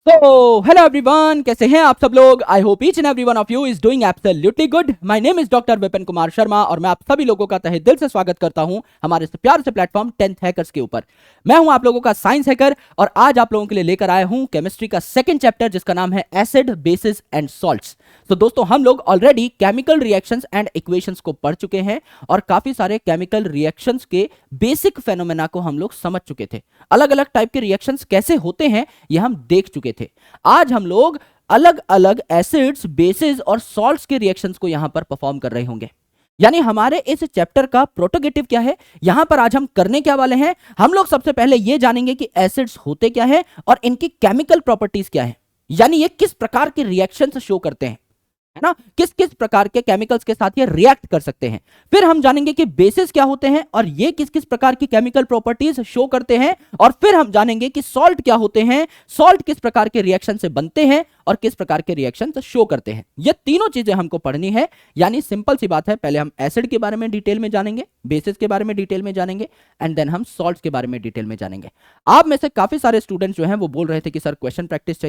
So, hello everyone, कैसे हैं आप सब लोग? I hope each and every one of you is doing absolutely good. My name is Dr. Vipin Kumar Sharma और मैं आप सभी लोगों का तहे दिल से स्वागत करता हूं हमारे इस प्यार से प्लेटफॉर्म 10th हैकर्स के ऊपर। मैं हूं आप लोगों का साइंस हैकर और आज आप लोगों के लिए लेकर आया हूं केमिस्ट्री का सेकंड चैप्टर जिसका नाम है एसिड, बेसिस एंड सॉल्ट्स। तो दोस्तों, हम लोग already chemical reactions and equations को पढ़ चुके हैं और काफी सारे केमिकल रिएक्शंस के बेसिक फेनोमेना को हम लोग समझ चुके थे। अलग अलग टाइप के रिएक्शंस कैसे होते हैं ये हम देख चुके थे। आज हम लोग अलग अलग एसिड्स, बेसिस और सॉल्ट्स के रिएक्शंस को यहां पर परफॉर्म कर रहे होंगे। यानी हमारे इस चैप्टर का प्रोटोगेटिव क्या है, यहां पर आज हम करने क्या वाले हैं। हम लोग सबसे पहले यह जानेंगे कि एसिड्स होते क्या है और इनकी केमिकल प्रॉपर्टीज क्या है, यानी ये किस प्रकार के रिएक्शंस शो करते हैं, है ना, किस किस प्रकार के केमिकल्स के साथ ये रिएक्ट कर सकते हैं। फिर हम जानेंगे कि बेसिस क्या होते हैं और ये किस किस प्रकार की केमिकल प्रॉपर्टीज शो करते हैं। और फिर हम जानेंगे कि सॉल्ट क्या होते हैं, सॉल्ट किस प्रकार के रिएक्शन से बनते हैं और किस प्रकार के रिएक्शन शो करते हैं। ये तीनों चीजें हमको पढ़नी है। यानी सिंपल सी बात है, पहले हम एसिड के बारे में डिटेल में जानेंगे, बेसिस के बारे में डिटेल में जानेंगे एंड देन हम सॉल्ट्स के बारे में डिटेल में जानेंगे। आप में से काफी सारे स्टूडेंट्स जो हैं वो बोल रहे थे कि सर क्वेश्चन प्रैक्टिस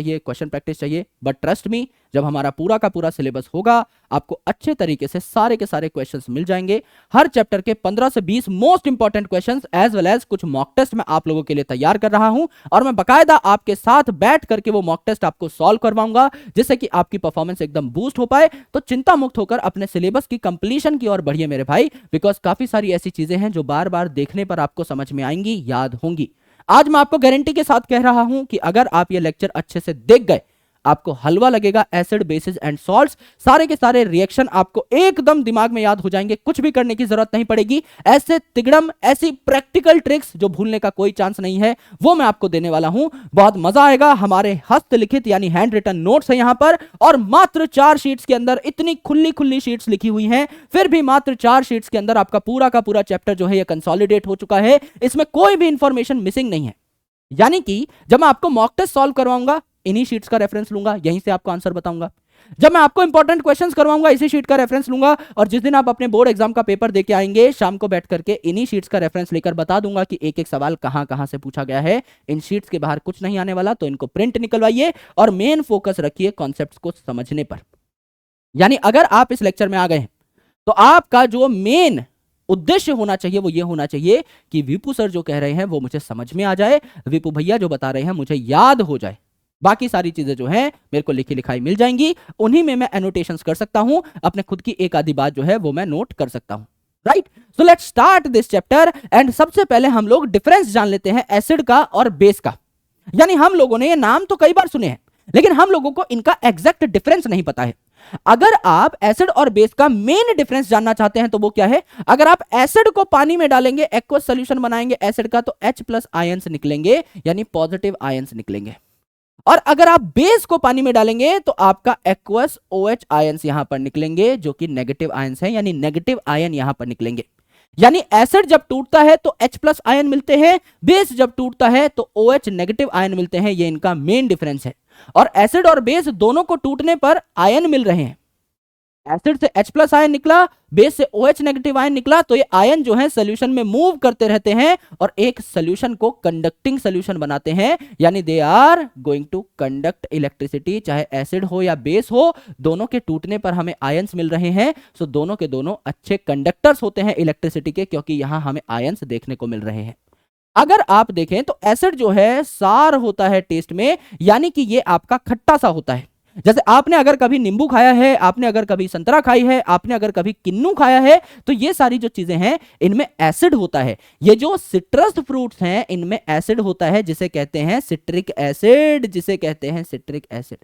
चाहिए, बट ट्रस्ट मी, जब हमारा पूरा का पूरा सिलेबस होगा आपको अच्छे तरीके से सारे के सारे क्वेश्चंस मिल जाएंगे। हर चैप्टर के 15 से 20 most important questions as well as कुछ मॉक टेस्ट मैं आप लोगों के लिए तैयार कर रहा हूं और मैं बकायदा आपके साथ बैठ करके वो मॉक टेस्ट आपको सॉल्व करवाऊंगा जिससे कि आपकी परफॉर्मेंस एकदम बूस्ट हो पाए। तो चिंता मुक्त होकर अपने सिलेबस की कंप्लीशन की ओर बढ़िए मेरे भाई, बिकॉज काफी सारी ऐसी चीजें हैं जो बार बार देखने पर आपको समझ में आएंगी, याद होंगी। आज मैं आपको गारंटी के साथ कह रहा हूं कि अगर आप ये लेक्चर अच्छे से देख गए आपको हलवा लगेगा। एसिड, बेसिस एंड सॉल्ट्स सारे के सारे रिएक्शन आपको एकदम दिमाग में याद हो जाएंगे, कुछ भी करने की जरूरत नहीं पड़ेगी। ऐसे तिगड़म, ऐसी प्रैक्टिकल ट्रिक्स जो भूलने का कोई चांस नहीं है वो मैं आपको देने वाला हूं। बहुत मजा आएगा। हमारे हस्तलिखित यानी हैंड रिटन नोट्स है यहां पर और मात्र 4 शीट्स के अंदर, इतनी खुली खुली शीट्स लिखी हुई हैं, फिर भी मात्र 4 शीट्स के अंदर आपका पूरा का पूरा चैप्टर जो है ये कंसोलिडेट हो चुका है। इसमें कोई भी इंफॉर्मेशन मिसिंग नहीं है। यानी कि जब मैं आपको मॉक टेस्ट सॉल्व करवाऊंगा इन्हीं शीट्स का रेफरेंस लूंगा, यहीं से आपको आंसर बताऊंगा। जब मैं आपको इंपॉर्टेंट क्वेश्चंस करवाऊंगा इसी शीट का रेफरेंस लूंगा और जिस दिन आप अपने बोर्ड एग्जाम का पेपर देके आएंगे शाम को बैठ करके इन्हीं शीट्स का रेफरेंस लेकर बता दूंगा कि एक एक सवाल कहां कहां से पूछा गया है। इन शीट्स के बाहर कुछ नहीं आने वाला, तो इनको प्रिंट निकलवाइए और मेन फोकस रखिए कॉन्सेप्ट्स को समझने पर। यानी अगर आप इस लेक्चर में आ गए हैं तो आपका जो मेन उद्देश्य होना चाहिए वो ये होना चाहिए कि विपू सर जो कह रहे हैं वो मुझे समझ में आ जाए, विपू भैया जो बता रहे हैं मुझे याद हो जाए। बाकी सारी चीजें जो हैं मेरे को लिखी लिखाई मिल जाएंगी, उन्हीं में मैं एनोटेशंस कर सकता हूं, अपने खुद की एक आधी बात जो है वो मैं नोट कर सकता हूं। Right, so let's start this chapter and सबसे पहले हम लोग डिफरेंस जान लेते हैं एसिड का और बेस का। यानी हम लोगों ने ये नाम तो कई बार सुने हैं लेकिन हम लोगों को इनका एग्जैक्ट डिफरेंस नहीं पता है। अगर आप एसिड और बेस का मेन डिफरेंस जानना चाहते हैं तो वो क्या है, अगर आप एसिड को पानी में डालेंगे, एक्वस सॉल्यूशन बनाएंगे एसिड का, तो H+ आयंस निकलेंगे यानी पॉजिटिव आयंस निकलेंगे। और अगर आप बेस को पानी में डालेंगे तो आपका एक्वस OH आयंस यहां पर निकलेंगे जो कि नेगेटिव आयंस है, यानी नेगेटिव आयन यहां पर निकलेंगे। यानी एसिड जब टूटता है तो H+ आयन मिलते हैं, बेस जब टूटता है तो OH नेगेटिव आयन मिलते हैं। ये इनका मेन डिफरेंस है और एसिड और बेस दोनों को टूटने पर आयन मिल रहे हैं। एसिड से H+ आयन निकला, बेस से OH नेगेटिव आयन निकला, तो ये आयन जो है सॉल्यूशन में मूव करते रहते हैं और एक सॉल्यूशन को कंडक्टिंग सॉल्यूशन बनाते हैं, यानी they are going to conduct electricity. चाहे एसिड हो या बेस हो, दोनों के टूटने पर हमें आयंस मिल रहे हैं। सो दोनों के दोनों अच्छे कंडक्टर्स होते हैं इलेक्ट्रिसिटी के, क्योंकि यहां हमें आयंस देखने को मिल रहे हैं। अगर आप देखें तो एसिड जो है सार होता है टेस्ट में, यानी कि ये आपका खट्टा सा होता है। जैसे आपने अगर कभी नींबू खाया है, आपने अगर कभी संतरा खाई है, आपने अगर कभी किन्नू खाया है, तो ये सारी जो चीजें हैं इनमें एसिड होता है। ये जो सिट्रस फ्रूट्स हैं इनमें एसिड होता है जिसे कहते हैं सिट्रिक एसिड, जिसे कहते हैं सिट्रिक एसिड।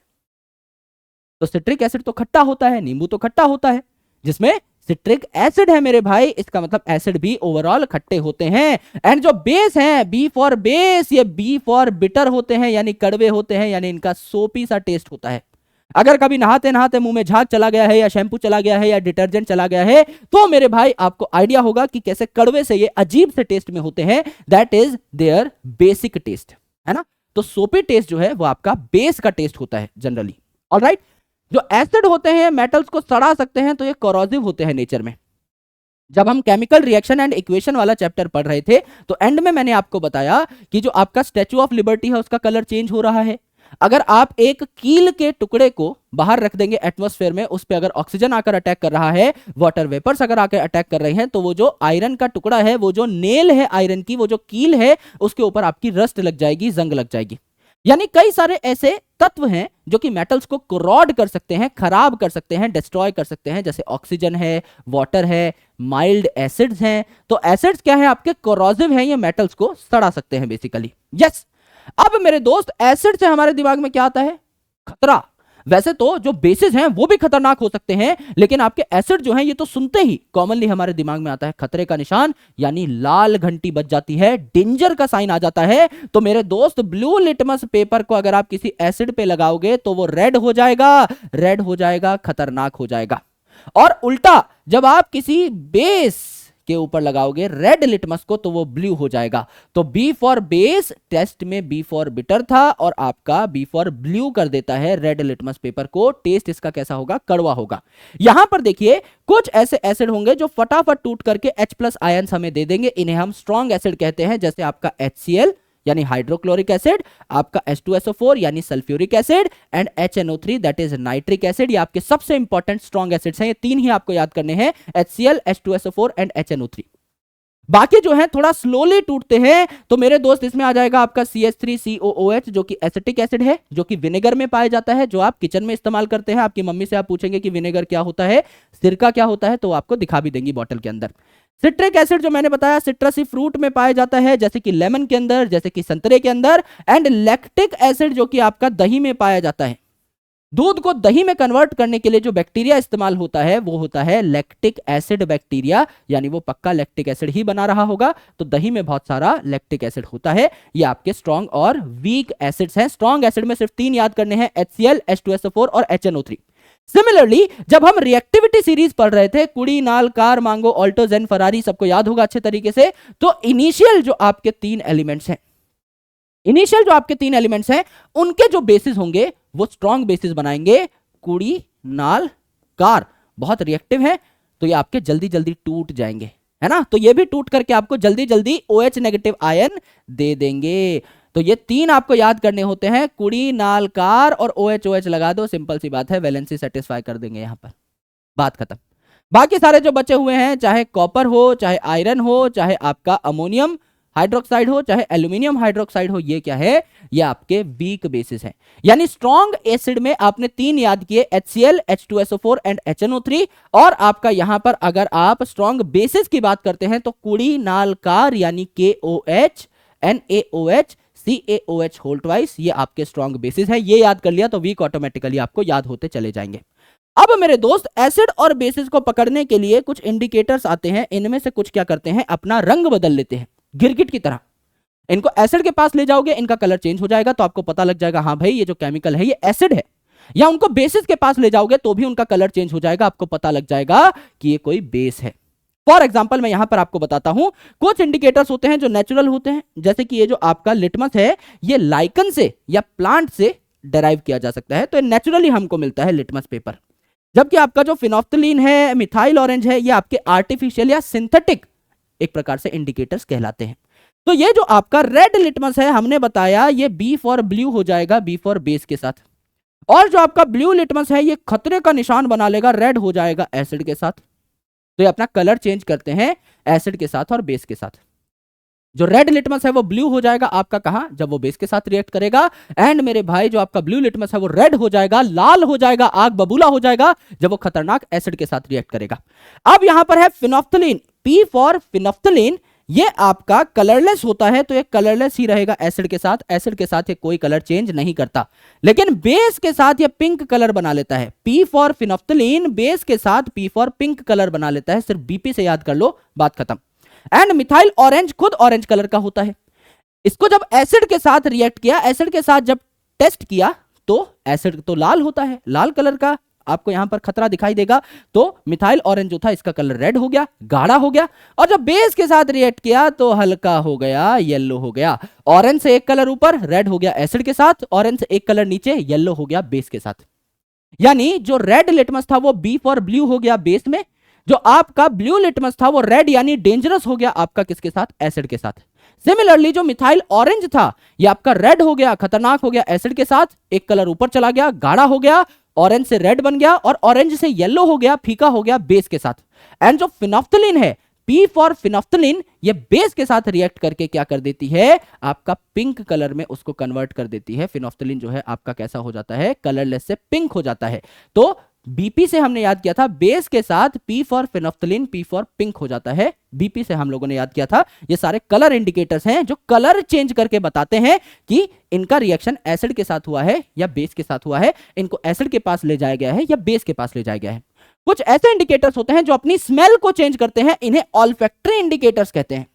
तो सिट्रिक एसिड तो खट्टा होता है, नींबू तो खट्टा होता है, जिसमें सिट्रिक एसिड है मेरे भाई, इसका मतलब एसिड भी ओवरऑल खट्टे होते हैं। एंड जो बेस हैं, बी फॉर बेस, ये बी फॉर बिटर होते हैं, यानी कड़वे होते हैं, यानी इनका सोपी सा टेस्ट होता है। अगर कभी नहाते नहाते मुंह में झाग चला गया है या शैंपू चला गया है या डिटर्जेंट चला गया है तो मेरे भाई आपको आइडिया होगा कि कैसे कड़वे से ये अजीब से टेस्ट में होते हैं। That is their basic test, है ना। तो सोपी टेस्ट जो है वो आपका बेस का टेस्ट होता है जनरली। ऑलराइट, जो एसिड होते हैं मेटल्स को सड़ा सकते हैं, तो ये कोरोसिव होते हैं नेचर में। जब हम केमिकल रिएक्शन एंड इक्वेशन वाला चैप्टर पढ़ रहे थे तो एंड में मैंने आपको बताया कि जो आपका स्टैच्यू ऑफ लिबर्टी है उसका कलर चेंज हो रहा है, अगर आप एक कील के टुकड़े को बाहर रख देंगे एटमॉस्फेयर में, उस पे अगर ऑक्सीजन आकर अटैक कर रहा है, वाटर वेपर्स अगर आकर अटैक कर रहे हैं, तो वो जो आयरन का टुकड़ा है, वो जो नेल है आयरन की, वो जो कील है, उसके ऊपर आपकी रस्ट लग जाएगी, जंग लग जाएगी। यानी कई सारे ऐसे तत्व हैं जो कि मेटल्स को कोरोड कर सकते हैं, खराब कर सकते हैं, डिस्ट्रॉय कर सकते हैं, जैसे ऑक्सीजन है, वाटर है, माइल्ड एसिड्स हैं। तो एसिड्स क्या है आपके, कोरोसिव हैं, ये मेटल्स को सड़ा सकते हैं बेसिकली। यस, अब मेरे दोस्त एसिड से हमारे दिमाग में क्या आता है, खतरा। वैसे तो जो बेसिस हैं वो भी खतरनाक हो सकते हैं, लेकिन आपके एसिड जो हैं ये तो सुनते ही कॉमनली हमारे दिमाग में आता है खतरे का निशान, यानी लाल घंटी बज जाती है, डेंजर का साइन आ जाता है। तो मेरे दोस्त ब्लू लिटमस पेपर को अगर आप किसी एसिड पे लगाओगे तो वो रेड हो जाएगा, रेड हो जाएगा, खतरनाक हो जाएगा। और उल्टा जब आप किसी बेस के ऊपर लगाओगे रेड लिटमस को तो वो ब्लू हो जाएगा। तो बी फॉर बेस, टेस्ट में बी फॉर बिटर था और आपका बी फॉर ब्लू कर देता है रेड लिटमस पेपर को। टेस्ट इसका कैसा होगा, कड़वा होगा। यहां पर देखिए कुछ ऐसे एसिड होंगे जो फटाफट टूट करके H+ आयंस हमें दे देंगे, इन्हें हम स्ट्रॉन्ग एसिड कहते हैं, जैसे आपका HCl यानी हाइड्रोक्लोरिक एसिड, आपका H2SO4 यानी sulphuric acid, and HNO3 that is nitric acid. ये आपके सबसे इंपॉर्टेंट स्ट्रॉन्ग एसिड्स हैं, ये तीन ही आपको याद करने हैं, HCl, H2SO4 एंड HNO3। बाकी जो है थोड़ा स्लोली टूटते हैं, तो मेरे दोस्त इसमें आ जाएगा आपका CH3COOH जो कि एसिटिक एसिड है, जो कि विनेगर में पाया जाता है, जो आप किचन में इस्तेमाल करते हैं। आपकी मम्मी से आप पूछेंगे कि विनेगर क्या होता है, सिरका क्या होता है, तो आपको दिखा भी देंगी बॉटल के अंदर। सिट्रिक एसिड जो मैंने बताया सिट्रसी फ्रूट में पाया जाता है, जैसे कि लेमन के अंदर, जैसे कि संतरे के अंदर। एंड लैक्टिक एसिड जो कि आपका दही में पाया जाता है। दूध को दही में कन्वर्ट करने के लिए जो बैक्टीरिया इस्तेमाल होता है वो होता है लैक्टिक एसिड बैक्टीरिया, यानी वो पक्का लैक्टिक एसिड ही बना रहा होगा। तो दही में बहुत सारा लैक्टिक एसिड होता है। ये आपके स्ट्रॉन्ग और वीक एसिड्स हैं। स्ट्रॉन्ग एसिड में सिर्फ तीन याद करने हैं, HCl, H2SO4 और HNO3। सिमिलरली जब हम रिएक्टिविटी सीरीज पढ़ रहे थे, कुड़ी, नाल, कार, मांगो, ऑल्टो, जेन, फरारी, सबको याद होगा अच्छे तरीके से। तो इनिशियल जो आपके तीन एलिमेंट्स हैं, उनके जो बेसिस होंगे वो स्ट्रॉन्ग बेसिस बनाएंगे। कुड़ी, नाल, कार बहुत रिएक्टिव है, तो ये आपके जल्दी जल्दी टूट जाएंगे, है ना। तो ये भी टूट करके आपको जल्दी जल्दी OH नेगेटिव आयन दे देंगे। तो ये तीन आपको याद करने होते हैं, कुड़ी, नाल, कार और OH लगा दो, सिंपल सी बात है, वैलेंसी सेटिस्फाई कर देंगे यहां पर, बात खत्म। बाकी सारे जो बचे हुए हैं, चाहे कॉपर हो, चाहे आयरन हो, चाहे आपका अमोनियम हाइड्रोक्साइड हो, चाहे एल्यूमिनियम हाइड्रोक्साइड हो, ये क्या है, ये आपके वीक बेसिस हैं। यानी स्ट्रॉन्ग एसिड में आपने तीन याद किए, HCl, H2SO4 एंड HNO3। और आपका यहां पर अगर आप स्ट्रॉन्ग बेसिस की बात करते हैं तो कुड़ी, नाल, कार यानी KOH, NaOH, CaOH whole twice, ये आपके स्ट्रॉन्ग बेसिस है। ये याद कर लिया तो वीक ऑटोमेटिकली आपको याद होते चले जाएंगे। अब मेरे दोस्त एसिड और बेसिस को पकड़ने के लिए कुछ इंडिकेटर्स आते हैं, इनमें से कुछ क्या करते हैं, अपना रंग बदल लेते हैं गिरगिट की तरह। इनको एसिड के पास ले जाओगे, इनका कलर चेंज हो जाएगा, तो आपको पता लग जाएगा हाँ भाई ये जो केमिकल है ये एसिड है। या उनको बेसिस के पास ले जाओगे तो भी उनका कलर चेंज हो जाएगा, आपको पता लग जाएगा कि ये कोई बेस है। फॉर एग्जाम्पल मैं यहां पर आपको बताता हूं, कुछ इंडिकेटर्स होते हैं जो नेचुरल होते हैं, जैसे कि ये जो आपका लिटमस है ये लाइकन से या प्लांट से डेराइव किया जा सकता है, तो नेचुरली हमको मिलता है लिटमस पेपर। जबकि आपका जो फिनोफ्थलीन है, मिथाइल ऑरेंज है, ये आपके आर्टिफिशियल या सिंथेटिक एक प्रकार से इंडिकेटर्स कहलाते हैं। तो ये जो आपका रेड लिटमस है, हमने बताया ये बी फॉर ब्लू हो जाएगा, बी फॉर बेस के साथ। और जो आपका ब्लू लिटमस है ये खतरे का निशान बना लेगा, रेड हो जाएगा एसिड के साथ। तो ये अपना कलर चेंज करते हैं एसिड के साथ और बेस के साथ। जो रेड लिटमस है वो ब्लू हो जाएगा आपका कहां, जब वो बेस के साथ रिएक्ट करेगा। एंड मेरे भाई जो आपका ब्लू लिटमस है वो रेड हो जाएगा, लाल हो जाएगा, आग बबूला हो जाएगा, जब वो खतरनाक एसिड के साथ रिएक्ट करेगा। अब यहां पर है फिनोफ्थलीन, पी फॉर फिनोफ्थलीन, ये आपका कलरलेस होता है, तो ये कलरलेस ही रहेगा एसिड के साथ। एसिड के साथ ये कोई कलर चेंज नहीं करता, लेकिन बेस के साथ ये पिंक कलर बना लेता है। पी फॉर फिनोफ्थलीन बेस के साथ पी फॉर पिंक कलर बना लेता है, सिर्फ बीपी से याद कर लो, बात खत्म। एंड मिथाइल ऑरेंज खुद ऑरेंज कलर का होता है। इसको जब एसिड के साथ रिएक्ट किया, एसिड के साथ जब टेस्ट किया तो एसिड तो लाल होता है, लाल कलर का आपको यहां पर खतरा दिखाई देगा। तो मिथाइल ऑरेंज जो था इसका कलर रेड हो गया, गाढ़ा हो गया। और जब बेस के साथ रिएक्ट किया तो हल्का हो गया, येलो हो गया। ऑरेंज से एक कलर ऊपर रेड हो गया एसिड के साथ, ऑरेंज से एक कलर नीचे येलो हो गया बेस के साथ। यानी जो रेड लिटमस था वो बी फॉर ब्लू हो गया बेस में, जो आपका ब्लू लिटमस था वो रेड यानी डेंजरस हो गया आपका किसके साथ, एसिड के साथ। सिमिलरली जो मिथाइल ऑरेंज था ये आपका रेड हो गया, खतरनाक हो गया एसिड के साथ, एक कलर ऊपर चला गया, गाढ़ा हो गया, ऑरेंज से रेड बन गया और ऑरेंज से येलो हो गया, फीका हो गया बेस के साथ। एंड जो फिनोफ्थलीन है, पी फॉर फिनोफ्थलीन, ये बेस के साथ रिएक्ट करके क्या कर देती है, आपका पिंक कलर में उसको कन्वर्ट कर देती है। फिनोफ्थलीन जो है आपका कैसा हो जाता है, कलरलेस से पिंक हो जाता है। तो बीपी से हमने याद किया था, बेस के साथ P for phenolphthalein, P for pink हो जाता है। बीपी से हम लोगों ने याद किया था। ये सारे कलर इंडिकेटर्स हैं जो कलर चेंज करके बताते हैं कि इनका रिएक्शन एसिड के साथ हुआ है या बेस के साथ हुआ है, इनको एसिड के पास ले जाया गया है या बेस के पास ले जाया गया है। कुछ ऐसे इंडिकेटर्स होते हैं जो अपनी स्मेल को चेंज करते हैं, इन्हें ऑल्फैक्टरी इंडिकेटर्स कहते हैं।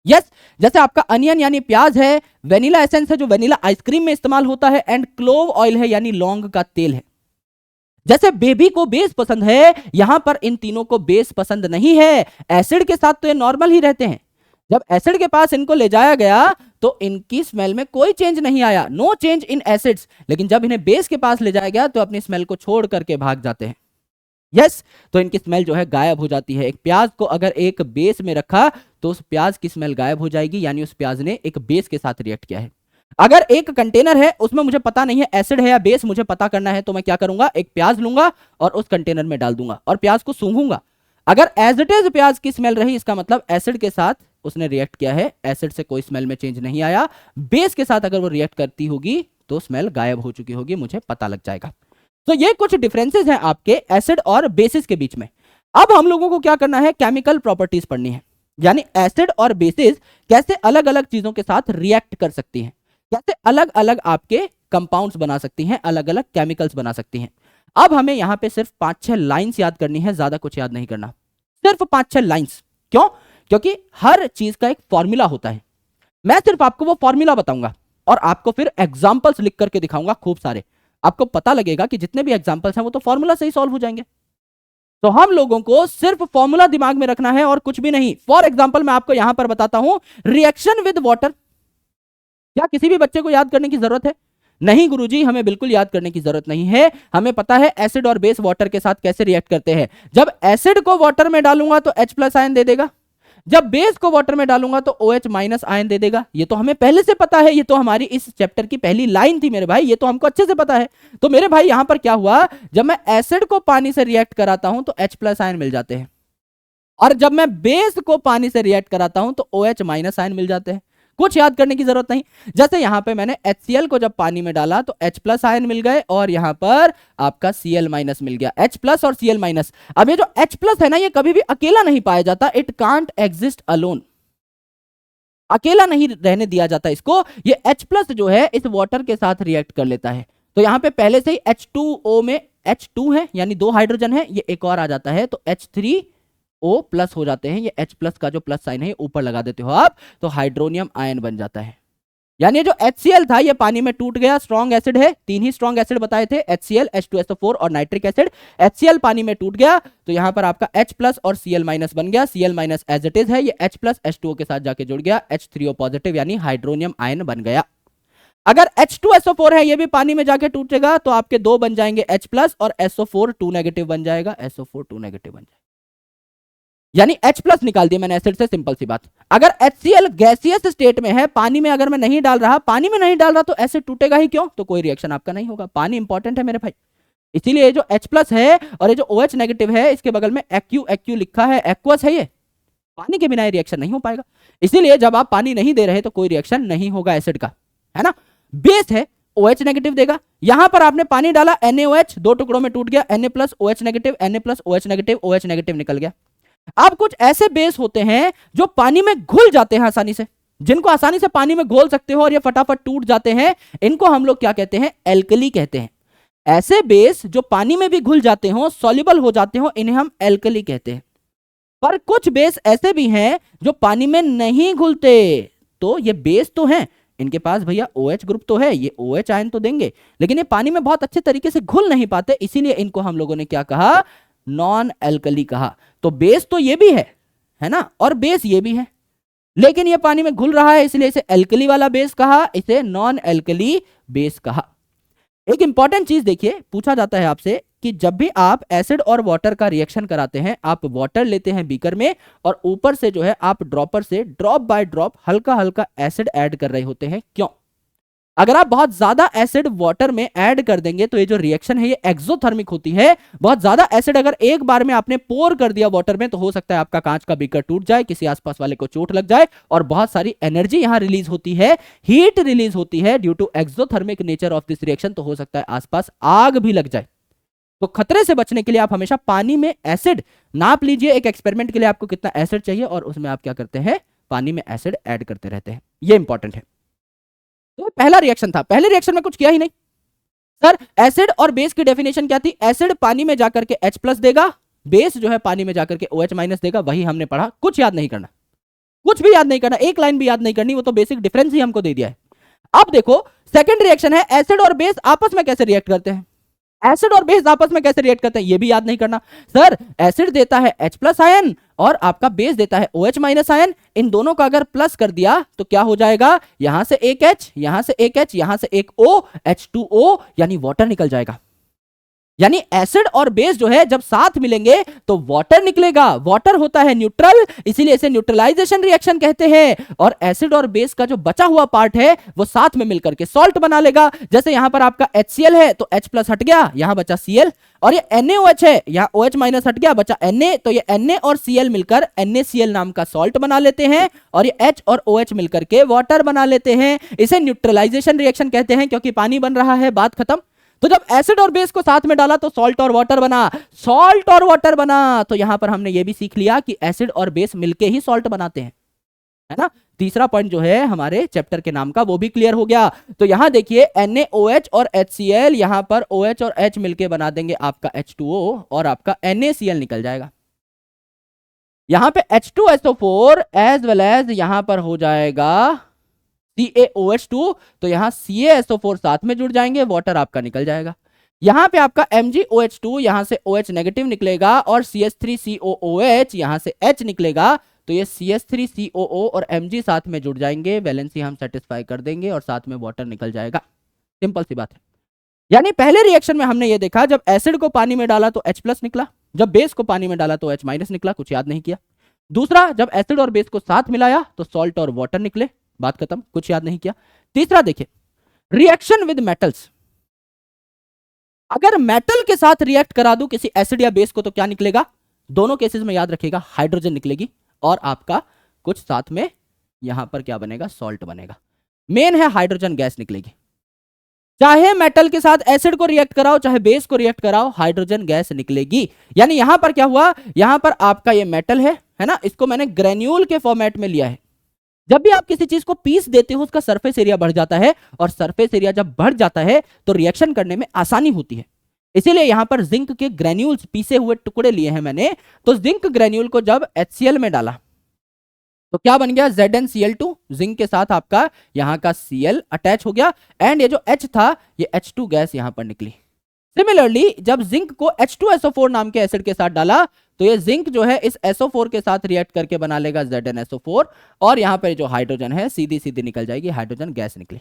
यस, जैसे आपका अनियन यानी प्याज है, वेनिला एसेंस है जो वेनिला आइसक्रीम में इस्तेमाल होता है, एंड क्लोव ऑयल है यानी लौंग का तेल है। जैसे बेबी को बेस पसंद है, यहां पर इन तीनों को बेस पसंद नहीं है। एसिड के साथ तो ये नॉर्मल ही रहते हैं, जब एसिड के पास इनको ले जाया गया तो इनकी स्मेल में कोई चेंज नहीं आया, नो चेंज इन एसिड्स। लेकिन जब इन्हें बेस के पास ले जाया गया तो अपनी स्मेल को छोड़ करके भाग जाते हैं। यस, तो इनकी स्मेल जो है गायब हो जाती है। एक प्याज को अगर एक बेस में रखा तो उस प्याज की स्मेल गायब हो जाएगी, यानी उस प्याज ने एक बेस के साथ रिएक्ट किया है। अगर एक कंटेनर है, उसमें मुझे पता नहीं है एसिड है या बेस, मुझे पता करना है, तो मैं क्या करूंगा, एक प्याज लूंगा और उस कंटेनर में डाल दूंगा और प्याज को सूंघूंगा। अगर एज इट इज प्याज की स्मेल रही, इसका मतलब एसिड के साथ उसने रिएक्ट किया है, एसिड से कोई स्मेल में चेंज नहीं आया। बेस के साथ अगर वो रिएक्ट करती होगी तो स्मेल गायब हो चुकी होगी, मुझे पता लग जाएगा। तो ये कुछ डिफरेंसेस हैं आपके एसिड और बेसिस के बीच में। अब हम लोगों को क्या करना है, केमिकल प्रॉपर्टीज पढ़नी है, यानी एसिड और बेसिस कैसे अलग अलग चीजों के साथ रिएक्ट कर सकती हैं, कैसे अलग अलग आपके कंपाउंड्स बना सकती हैं, अलग अलग केमिकल्स बना सकती हैं। अब हमें यहां पे सिर्फ 5-6 लाइंस याद करनी है, ज्यादा कुछ याद नहीं करना, सिर्फ 5-6 लाइंस। क्यों? क्योंकि हर चीज का एक फॉर्मूला होता है। मैं सिर्फ आपको वो फॉर्मूला बताऊंगा और आपको फिर एग्जाम्पल्स लिख करके दिखाऊंगा खूब सारे। आपको पता लगेगा कि जितने भी एग्जाम्पल्स हैं वो तो फॉर्मूला से ही सॉल्व हो जाएंगे। तो हम लोगों को सिर्फ फॉर्मूला दिमाग में रखना है और कुछ भी नहीं। फॉर एग्जाम्पल मैं आपको यहां पर बताता हूं, रिएक्शन विद वाटर। क्या किसी भी बच्चे को याद करने की जरूरत है? नहीं गुरुजी, हमें बिल्कुल याद करने की जरूरत नहीं है। हमें पता है एसिड और बेस वाटर के साथ कैसे रिएक्ट करते हैं। जब एसिड को वाटर में डालूंगा तो H+ आयन दे देगा, जब बेस को वाटर में डालूंगा तो OH- आयन दे देगा। ये तो हमें पहले से पता है, ये तो हमारी इस चैप्टर की पहली लाइन थी मेरे भाई, ये तो हमको अच्छे से पता है। तो मेरे भाई यहां पर क्या हुआ, जब मैं एसिड को पानी से रिएक्ट कराता हूं तो H+ आयन मिल जाते हैं, और जब मैं बेस को पानी से रिएक्ट कराता हूं तो OH- आयन मिल जाते हैं। कुछ याद करने की जरूरत नहीं। जैसे यहां पे मैंने HCl को जब पानी में डाला तो H+ आयन मिल गए और यहां पर आपका Cl- मिल गया, H+ और Cl-। अब ये जो H+ है ना, ये कभी भी अकेला नहीं पाया जाता, इट कांट एग्जिस्ट अलोन, अकेला नहीं रहने दिया जाता इसको। ये H+ जो है इस वाटर के साथ रिएक्ट कर लेता है। तो यहां पे पहले से ही H2O में H2 है यानी 2 हाइड्रोजन है, ये एक और आ जाता है तो H3O+ हो जाते हैं। ये H+ का जो प्लस साइन है ऊपर लगा देते हो आप, तो हाइड्रोनियम आयन बन जाता है। यानी जो HCl था ये पानी में टूट गया, स्ट्रॉन्ग एसिड है, 3 ही स्ट्रॉन्ग एसिड बताए थे, HCl, H2SO4 और नाइट्रिक एसिड। HCl पानी में टूट गया तो यहां पर आपका H+ और Cl- बन गया। Cl- एज इट इज है, ये H+ H2O के साथ जाके जुड़ गया, H3O+ यानी हाइड्रोनियम आयन बन गया। अगर H2SO4 है, ये भी पानी में जाके टूटेगा तो आपके 2 बन जाएंगे H+ और SO4 2- बन जाएगा, SO4 2- बन जाएगा, यानी H+ निकाल दिया मैंने एसिड से, सिंपल सी बात। अगर HCl गैसियस स्टेट में है, पानी में अगर मैं नहीं डाल रहा, पानी में नहीं डाल रहा तो एसिड टूटेगा ही क्यों, तो कोई रिएक्शन आपका नहीं होगा। पानी इंपॉर्टेंट है मेरे भाई, इसीलिए ये जो H+ है और ये जो OH- है इसके बगल में AQ लिखा है, एक्वस है, ये पानी के बिना ये रिएक्शन नहीं हो पाएगा। इसीलिए जब आप पानी नहीं दे रहे तो कोई रिएक्शन नहीं होगा एसिड का, है ना। बेस है, OH- देगा। यहां पर आपने पानी डाला, NaOH 2 टुकड़ों में टूट गया, Na+, OH-, Na+, OH-, OH- निकल गया। अब कुछ ऐसे बेस होते हैं जो पानी में घुल जाते हैं आसानी से, जिनको आसानी से पानी में घोल सकते हो और ये फटाफट टूट जाते हैं, इनको हम लोग क्या कहते हैं, एल्कली कहते हैं। ऐसे बेस जो पानी में भी घुल जाते हो, सॉल्युबल हो जाते हो, इन्हें हम एल्कली कहते हैं। पर कुछ बेस ऐसे भी हैं जो पानी में नहीं घुलते, तो ये बेस तो हैं, इनके पास भैया OH ग्रुप तो है, ये OH आयन तो देंगे, लेकिन ये पानी में बहुत अच्छे तरीके से घुल नहीं पाते, इसीलिए इनको हम लोगों ने क्या कहा, नॉन एल्कली कहा। तो बेस तो ये भी है ना, और बेस ये भी है, लेकिन ये पानी में घुल रहा है इसलिए इसे एल्कली वाला बेस कहा, इसे नॉन एल्कली बेस कहा। एक इंपॉर्टेंट चीज देखिए, पूछा जाता है आपसे कि जब भी आप एसिड और वाटर का रिएक्शन कराते हैं, आप वाटर लेते हैं बीकर में और ऊपर से जो है आप ड्रॉपर से ड्रॉप बाय ड्रॉप हल्का हल्का एसिड ऐड कर रहे होते हैं। क्यों? अगर आप बहुत ज्यादा एसिड वाटर में ऐड कर देंगे तो ये जो रिएक्शन है ये एक्सोथर्मिक होती है। बहुत ज्यादा एसिड अगर एक बार में आपने पोर कर दिया वाटर में तो हो सकता है आपका कांच का बीकर टूट जाए, किसी आसपास वाले को चोट लग जाए और बहुत सारी एनर्जी यहां रिलीज होती है, हीट रिलीज होती है due to exothermic nature of this reaction. तो हो सकता है आसपास आग भी लग जाए। तो खतरे से बचने के लिए आप हमेशा पानी में एसिड नाप लीजिए। एक एक्सपेरिमेंट के लिए आपको कितना एसिड चाहिए और उसमें आप क्या करते हैं, पानी में एसिड ऐड करते रहते हैं। ये इंपॉर्टेंट है। तो पहला रिएक्शन था, पहले रिएक्शन में कुछ किया ही नहीं सर। एसिड और बेस की डेफिनेशन क्या थी? एसिड पानी में जाकर के H+ देगा, बेस जो है पानी में जाकर के OH- देगा। वही हमने पढ़ा, कुछ याद नहीं करना, कुछ भी याद नहीं करना, एक लाइन भी याद नहीं करनी, वो तो बेसिक डिफरेंस ही हमको दे दिया है। अब देखो सेकंड रिएक्शन है, एसिड और बेस आपस में कैसे रिएक्ट करते हैं। एसिड और बेस आपस में कैसे रिएक्ट करते हैं ये भी याद नहीं करना सर। एसिड देता है H+ आयन और आपका बेस देता है OH- आयन। इन दोनों का अगर प्लस कर दिया तो क्या हो जाएगा, यहां से एक H, यहां से एक H, यहां से एक O, H2O यानी वाटर निकल जाएगा। यानी एसिड और बेस जो है जब साथ मिलेंगे तो वाटर निकलेगा। वाटर होता है न्यूट्रल, इसीलिए इसे न्यूट्रलाइजेशन रिएक्शन कहते हैं। और एसिड और बेस का जो बचा हुआ पार्ट है वो साथ में मिलकर के सॉल्ट बना लेगा। जैसे यहां पर आपका HCl है तो H+ हट गया, यहां बचा Cl, और ये NaOH है, यहां OH- हट गया, बचा Na, तो ये Na और Cl मिलकर NaCl नाम का सॉल्ट बना लेते हैं और ये H और OH मिलकर के वाटर बना लेते हैं। इसे न्यूट्रलाइजेशन रिएक्शन कहते हैं क्योंकि पानी बन रहा है। बात खत्म। तो जब एसिड और बेस को साथ में डाला तो सॉल्ट और वाटर बना, सॉल्ट और वाटर बना। तो यहां पर हमने ये भी सीख लिया कि एसिड और बेस मिलके ही सॉल्ट बनाते हैं, है ना। तीसरा पॉइंट जो है हमारे चैप्टर के नाम का वो भी क्लियर हो गया। तो यहां देखिए NaOH और HCl, यहां पर OH और H मिलके बना देंगे आपका H2O और आपका NaCl निकल जाएगा। यहां पे H2SO4 एज वेल एज यहां पर हो जाएगा CaOH2, तो यहां CaSO4 साथ में जुड़ जाएंगे, वाटर आपका निकल जाएगा। यहां पे आपका MgOH2, यहां से OH नेगेटिव निकलेगा और CH3COOH यहां से H निकलेगा, तो ये CH3COO और Mg साथ में जुड़ जाएंगे, वैलेंसी हम सेटिस्फाई कर देंगे और साथ में वाटर निकल जाएगा। सिंपल सी बात है। यानी पहले रिएक्शन में हमने ये देखा जब एसिड को पानी में डाला तो H+ निकला, जब बेस को पानी में डाला तो H- निकला, कुछ याद नहीं किया। दूसरा, जब एसिड और बेस को साथ मिलाया तो सॉल्ट और वाटर निकले, बात खत्म, कुछ याद नहीं किया। तीसरा देखिए, रिएक्शन विद मेटल्स। अगर मेटल के साथ रिएक्ट करा दूं किसी एसिड या बेस को तो क्या निकलेगा? दोनों केसेस में याद रखिएगा हाइड्रोजन निकलेगी और आपका कुछ साथ में यहां पर क्या बनेगा, सॉल्ट बनेगा। मेन है हाइड्रोजन गैस निकलेगी। चाहे मेटल के साथ एसिड को रिएक्ट कराओ चाहे बेस को रिएक्ट कराओ, हाइड्रोजन गैस निकलेगी। यानी यहां पर क्या हुआ, यहां पर आपका ये मेटल है ना, इसको मैंने ग्रेन्यूल के फॉर्मेट में लिया है। जब भी आप किसी चीज को पीस देते हो उसका सरफेस एरिया बढ़ जाता है और सरफेस एरिया जब बढ़ जाता है तो रिएक्शन करने में आसानी होती है। इसीलिए यहां पर जिंक के ग्रेन्यूल्स, पीसे हुए टुकड़े लिए हैं मैंने। तो जिंक ग्रेन्यूल को जब HCl में डाला तो क्या बन गया, ZnCl2, जिंक के साथ आपका यहां का Cl अटैच हो गया एंड ये जो H था ये H2 गैस यहां पर निकली। सिमिलरली जब जिंक को H2SO4 नाम के एसिड के साथ डाला तो ये जिंक जो है इस SO4 के साथ रिएक्ट करके बना लेगा ZnSO4 और यहां पर जो हाइड्रोजन है सीधी सीधी निकल जाएगी, हाइड्रोजन गैस निकली।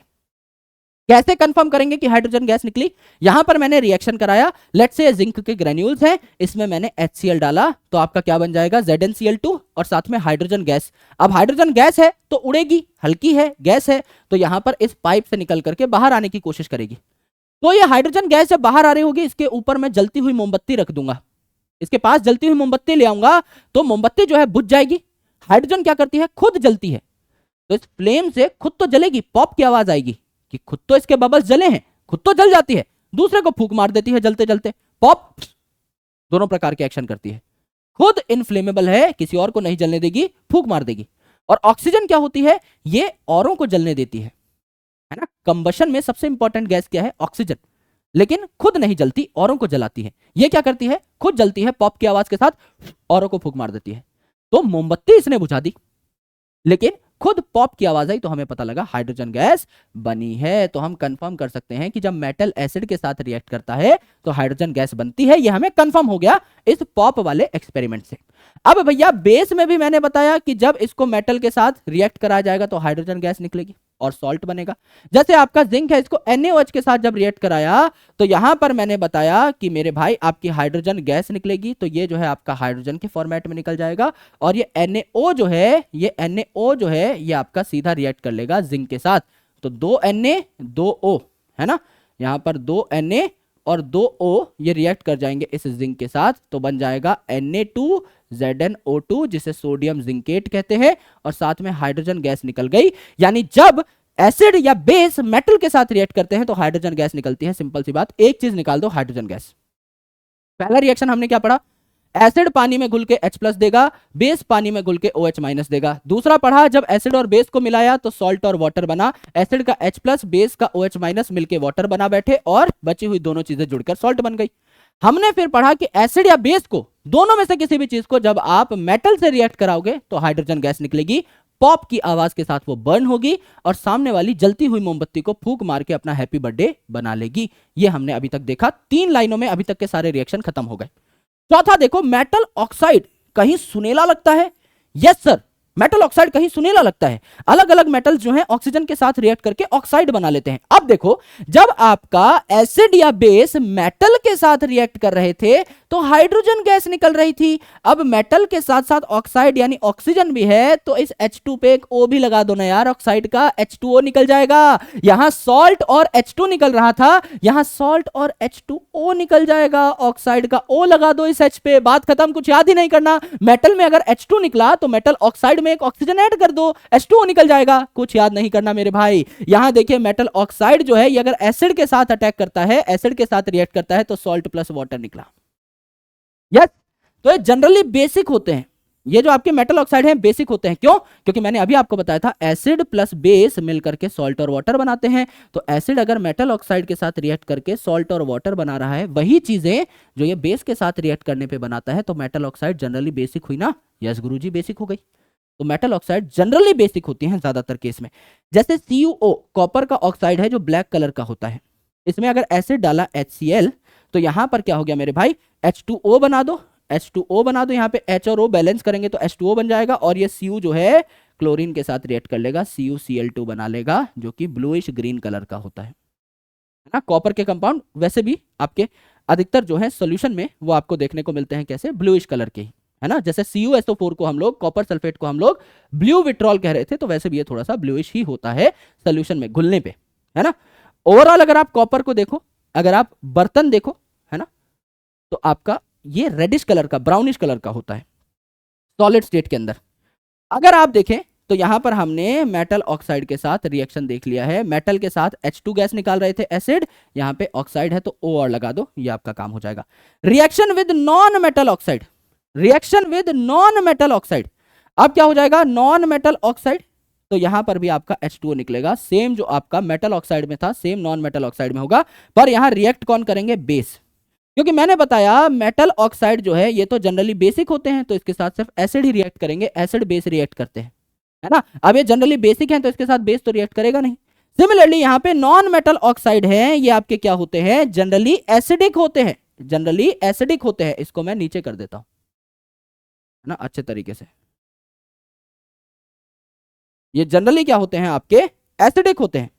कैसे कंफर्म करेंगे कि हाइड्रोजन गैस निकली? यहां पर मैंने रिएक्शन कराया, लेट्स से जिंक के ग्रेन्यूल्स हैं, इसमें मैंने HCl डाला तो आपका क्या बन जाएगा, ZnCl2 और साथ में हाइड्रोजन गैस। अब हाइड्रोजन गैस है तो उड़ेगी, हल्की है, गैस है, तो यहां पर इस पाइप से निकल करके बाहर आने की कोशिश करेगी। तो ये हाइड्रोजन गैस जब बाहर आ रही होगी इसके ऊपर मैं जलती हुई मोमबत्ती रख दूंगा, इसके पास जलती हुई मोमबत्ती ले आऊंगा तो मोमबत्ती जो है बुझ जाएगी। हाइड्रोजन क्या करती है, खुद जलती है, तो इस फ्लेम से खुद तो जलेगी, पॉप की आवाज आएगी कि खुद तो इसके बबल्स जले हैं, खुद तो जल जाती है, दूसरे को फूंक मार देती है जलते जलते, पॉप, दोनों प्रकार के एक्शन करती है। खुद इनफ्लेमेबल है, किसी और को नहीं जलने देगी, फूंक मार देगी। और ऑक्सीजन क्या होती है, ये औरों को जलने देती है ना। कंबशन में सबसे इंपॉर्टेंट गैस क्या है, ऑक्सीजन, लेकिन खुद नहीं जलती, औरों को जलाती है। ये क्या करती है, खुद जलती है, पॉप की आवाज के साथ औरों को फूंक मार देती है। तो मोमबत्ती इसने बुझा दी लेकिन खुद पॉप की आवाज आई तो हमें पता लगा हाइड्रोजन गैस बनी है। तो हम कंफर्म कर सकते हैं कि जब मेटल एसिड के साथ रिएक्ट करता है तो हाइड्रोजन गैस बनती है। यह हमें कंफर्म हो गया इस पॉप वाले एक्सपेरिमेंट से। अब भैया बेस में भी मैंने बताया कि जब इसको मेटल के साथ रिएक्ट कराया जाएगा तो हाइड्रोजन गैस निकलेगी। और सॉल्ट बनेगा। जैसे आपका जिंक है, इसको NaOH के साथ जब रिएक्ट कराया तो यहां पर मैंने बताया कि मेरे भाई आपकी हाइड्रोजन गैस निकलेगी, तो ये जो है आपका हाइड्रोजन के फॉर्मेट में निकल जाएगा, और ये NaO जो है, ये NaO जो है ये आपका सीधा रिएक्ट कर लेगा जिंक के साथ। तो 2 Na 2 O है ना, यहां पर 2 Na और 2 O ये रिएक्ट कर जाएंगे इस जिंक के साथ, तो बन जाएगा Na2ZnO2 जिसे सोडियम जिंकेट कहते हैं, और साथ में हाइड्रोजन गैस निकल गई। यानी जब एसिड या बेस मेटल के साथ रिएक्ट करते हैं तो हाइड्रोजन गैस निकलती है। सिंपल सी बात, एक चीज निकाल दो, हाइड्रोजन गैस। पहला रिएक्शन हमने क्या पढ़ा, एसिड पानी में घुल के H+ देगा, बेस पानी में घुल के OH- देगा। दूसरा पढ़ा, जब एसिड और बेस को मिलाया तो सॉल्ट और वाटर बना, एसिड का H+, बेस का OH- मिलके वाटर बना बैठे, और बची हुई दोनों चीजें जुड़कर सॉल्ट बन गई। हमने फिर पढ़ा कि एसिड या बेस को, दोनों में से किसी भी चीज को जब आप मेटल से रिएक्ट कराओगे तो हाइड्रोजन गैस निकलेगी, पॉप की आवाज के साथ वो बर्न होगी, और सामने वाली जलती हुई मोमबत्ती को फूंक मार के अपना हैप्पी बर्थडे बना लेगी। ये हमने अभी तक देखा। 3 लाइनों में अभी तक के सारे रिएक्शन खत्म हो गए। चौथा देखो, मेटल ऑक्साइड कहीं सुनेला लगता है। यस सर, मेटल ऑक्साइड कहीं सुनेला लगता है। अलग अलग मेटल्स जो हैं ऑक्सीजन के साथ रिएक्ट करके ऑक्साइड बना लेते हैं। अब देखो, जब आपका एसिड या बेस मेटल के साथ रिएक्ट कर रहे थे तो हाइड्रोजन गैस निकल रही थी। अब मेटल के साथ साथ ऑक्साइड यानी ऑक्सीजन भी है, तो इस H2 पे एक O भी लगा दो ना यार, ऑक्साइड का H2O निकल जाएगा। यहां सॉल्ट और H2 निकल रहा था, यहां सॉल्ट और H2O निकल जाएगा, ऑक्साइड का O लगा दो इस H पे, बात खत्म, कुछ याद ही नहीं करना। मेटल में अगर H2 निकला तो मेटल ऑक्साइड में एक ऑक्सीजन ऐड कर दो, H2O निकल जाएगा, कुछ याद नहीं करना मेरे भाई। यहां देखिए, मेटल ऑक्साइड जो है ये अगर एसिड के साथ अटैक करता है, एसिड के साथ रिएक्ट करता है, तो सॉल्ट प्लस वाटर निकला। यस, तो ये जनरली बेसिक होते हैं। ये जो आपके मेटल ऑक्साइड हैं बेसिक होते हैं। क्यों? क्योंकि मैंने अभी आपको बताया था एसिड प्लस बेस मिलकर के सॉल्ट और वाटर बनाते हैं। तो एसिड अगर मेटल ऑक्साइड के साथ रिएक्ट करके सॉल्ट और वाटर बना रहा है, वही चीजें जो ये बेस के साथ रिएक्ट करने पे बनाता है, तो मेटल ऑक्साइड जनरली बेसिक हुई ना। यस गुरुजी, बेसिक हो गई। तो मेटल ऑक्साइड जनरली बेसिक होती हैं ज्यादातर केस में। जैसे CuO कॉपर का ऑक्साइड है जो ब्लैक कलर का होता है, इसमें अगर एसिड डाला HCl तो यहां पर क्या हो गया मेरे भाई, H2O बना दो, H2O बना दो, यहाँ पे H और O बैलेंस करेंगे तो H2O बन जाएगा, और ये Cu जो है क्लोरीन के साथ रिएक्ट कर लेगा, CuCl2 बना लेगा, जो कि ब्लूइश ग्रीन कलर का होता है ना। कॉपर के कंपाउंड वैसे भी आपके अधिकतर जो है सोल्यूशन में वो आपको देखने को मिलते हैं कैसे, ब्लूइश कलर के ही, है ना। जैसे CuSO4 को हम लोग, कॉपर सल्फेट को हम लोग ब्लू विट्रॉल कह रहे थे, तो वैसे भी ये थोड़ा सा ब्लूइश ही होता है सोल्यूशन में घुलने पे, है ना। ओवरऑल अगर आप कॉपर को देखो, अगर आप बर्तन देखो, है ना, तो आपका ये रेडिश कलर का, ब्राउनिश कलर का होता है सॉलिड स्टेट के अंदर। अगर आप देखें तो यहां पर हमने मेटल ऑक्साइड के साथ रिएक्शन देख लिया है। मेटल के साथ H2 गैस निकाल रहे थे एसिड, यहां पे ऑक्साइड है तो O और लगा दो, ये आपका काम हो जाएगा। Reaction with non metal oxide, reaction with non metal oxide, अब क्या हो जाएगा, नॉन मेटल ऑक्साइड, तो यहां पर भी आपका H2O निकलेगा। सेम जो आपका मेटल ऑक्साइड में था सेम नॉन मेटल ऑक्साइड में होगा, पर यहां रिएक्ट कौन करेंगे, बेस। क्योंकि मैंने बताया मेटल ऑक्साइड जो है ये तो जनरली बेसिक होते हैं, तो इसके साथ सिर्फ एसिड ही रिएक्ट करेंगे, एसिड बेस रिएक्ट करते हैं, है ना। अब ये जनरली बेसिक हैं तो इसके साथ बेस तो रिएक्ट करेगा नहीं। सिमिलरली यहाँ पे नॉन मेटल ऑक्साइड है, ये आपके क्या होते हैं, जनरली एसिडिक होते हैं, जनरली एसिडिक होते हैं। इसको मैं नीचे कर देता हूं, है ना, अच्छे तरीके से। ये जनरली क्या होते हैं आपके, एसिडिक होते हैं।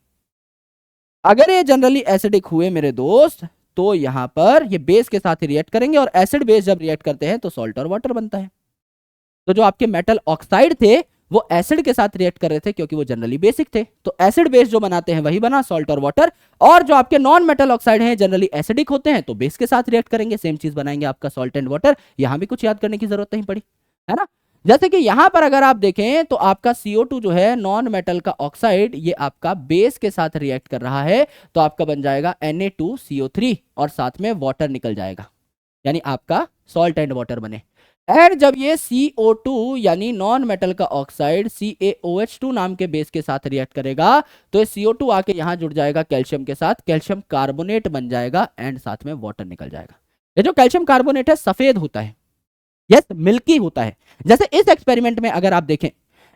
अगर ये जनरली एसिडिक हुए मेरे दोस्त, तो यहां पर ये बेस के साथ ही रिएक्ट करेंगे, और एसिड बेस जब रिएक्ट करते हैं तो सॉल्ट और वाटर बनता है। तो जो आपके मेटल ऑक्साइड थे वो एसिड के साथ रिएक्ट कर रहे थे क्योंकि वो जनरली बेसिक थे, तो एसिड बेस जो बनाते हैं वही बना, सॉल्ट और वाटर। और जो आपके नॉन मेटल ऑक्साइड हैं जनरली एसिडिक होते हैं, तो बेस के साथ रिएक्ट करेंगे, सेम चीज बनाएंगे आपका सॉल्ट एंड वाटर। यहां भी कुछ याद करने की जरूरत नहीं पड़ी, है ना। जैसे कि यहां पर अगर आप देखें तो आपका CO2 जो है नॉन मेटल का ऑक्साइड, ये आपका बेस के साथ रिएक्ट कर रहा है, तो आपका बन जाएगा Na2CO3 और साथ में वाटर निकल जाएगा, यानी आपका सॉल्ट एंड वाटर बने। एंड जब ये CO2 यानी नॉन मेटल का ऑक्साइड CaOH2 नाम के बेस के साथ रिएक्ट करेगा, तो ये CO2 आके यहां जुड़ जाएगा कैल्शियम के साथ, कैल्शियम कार्बोनेट बन जाएगा, एंड साथ में वाटर निकल जाएगा। ये जो कैल्शियम कार्बोनेट है सफेद होता है, यस मिल्की होता है। जैसे इस एक्सपेरिमेंट में अगर आप देखें,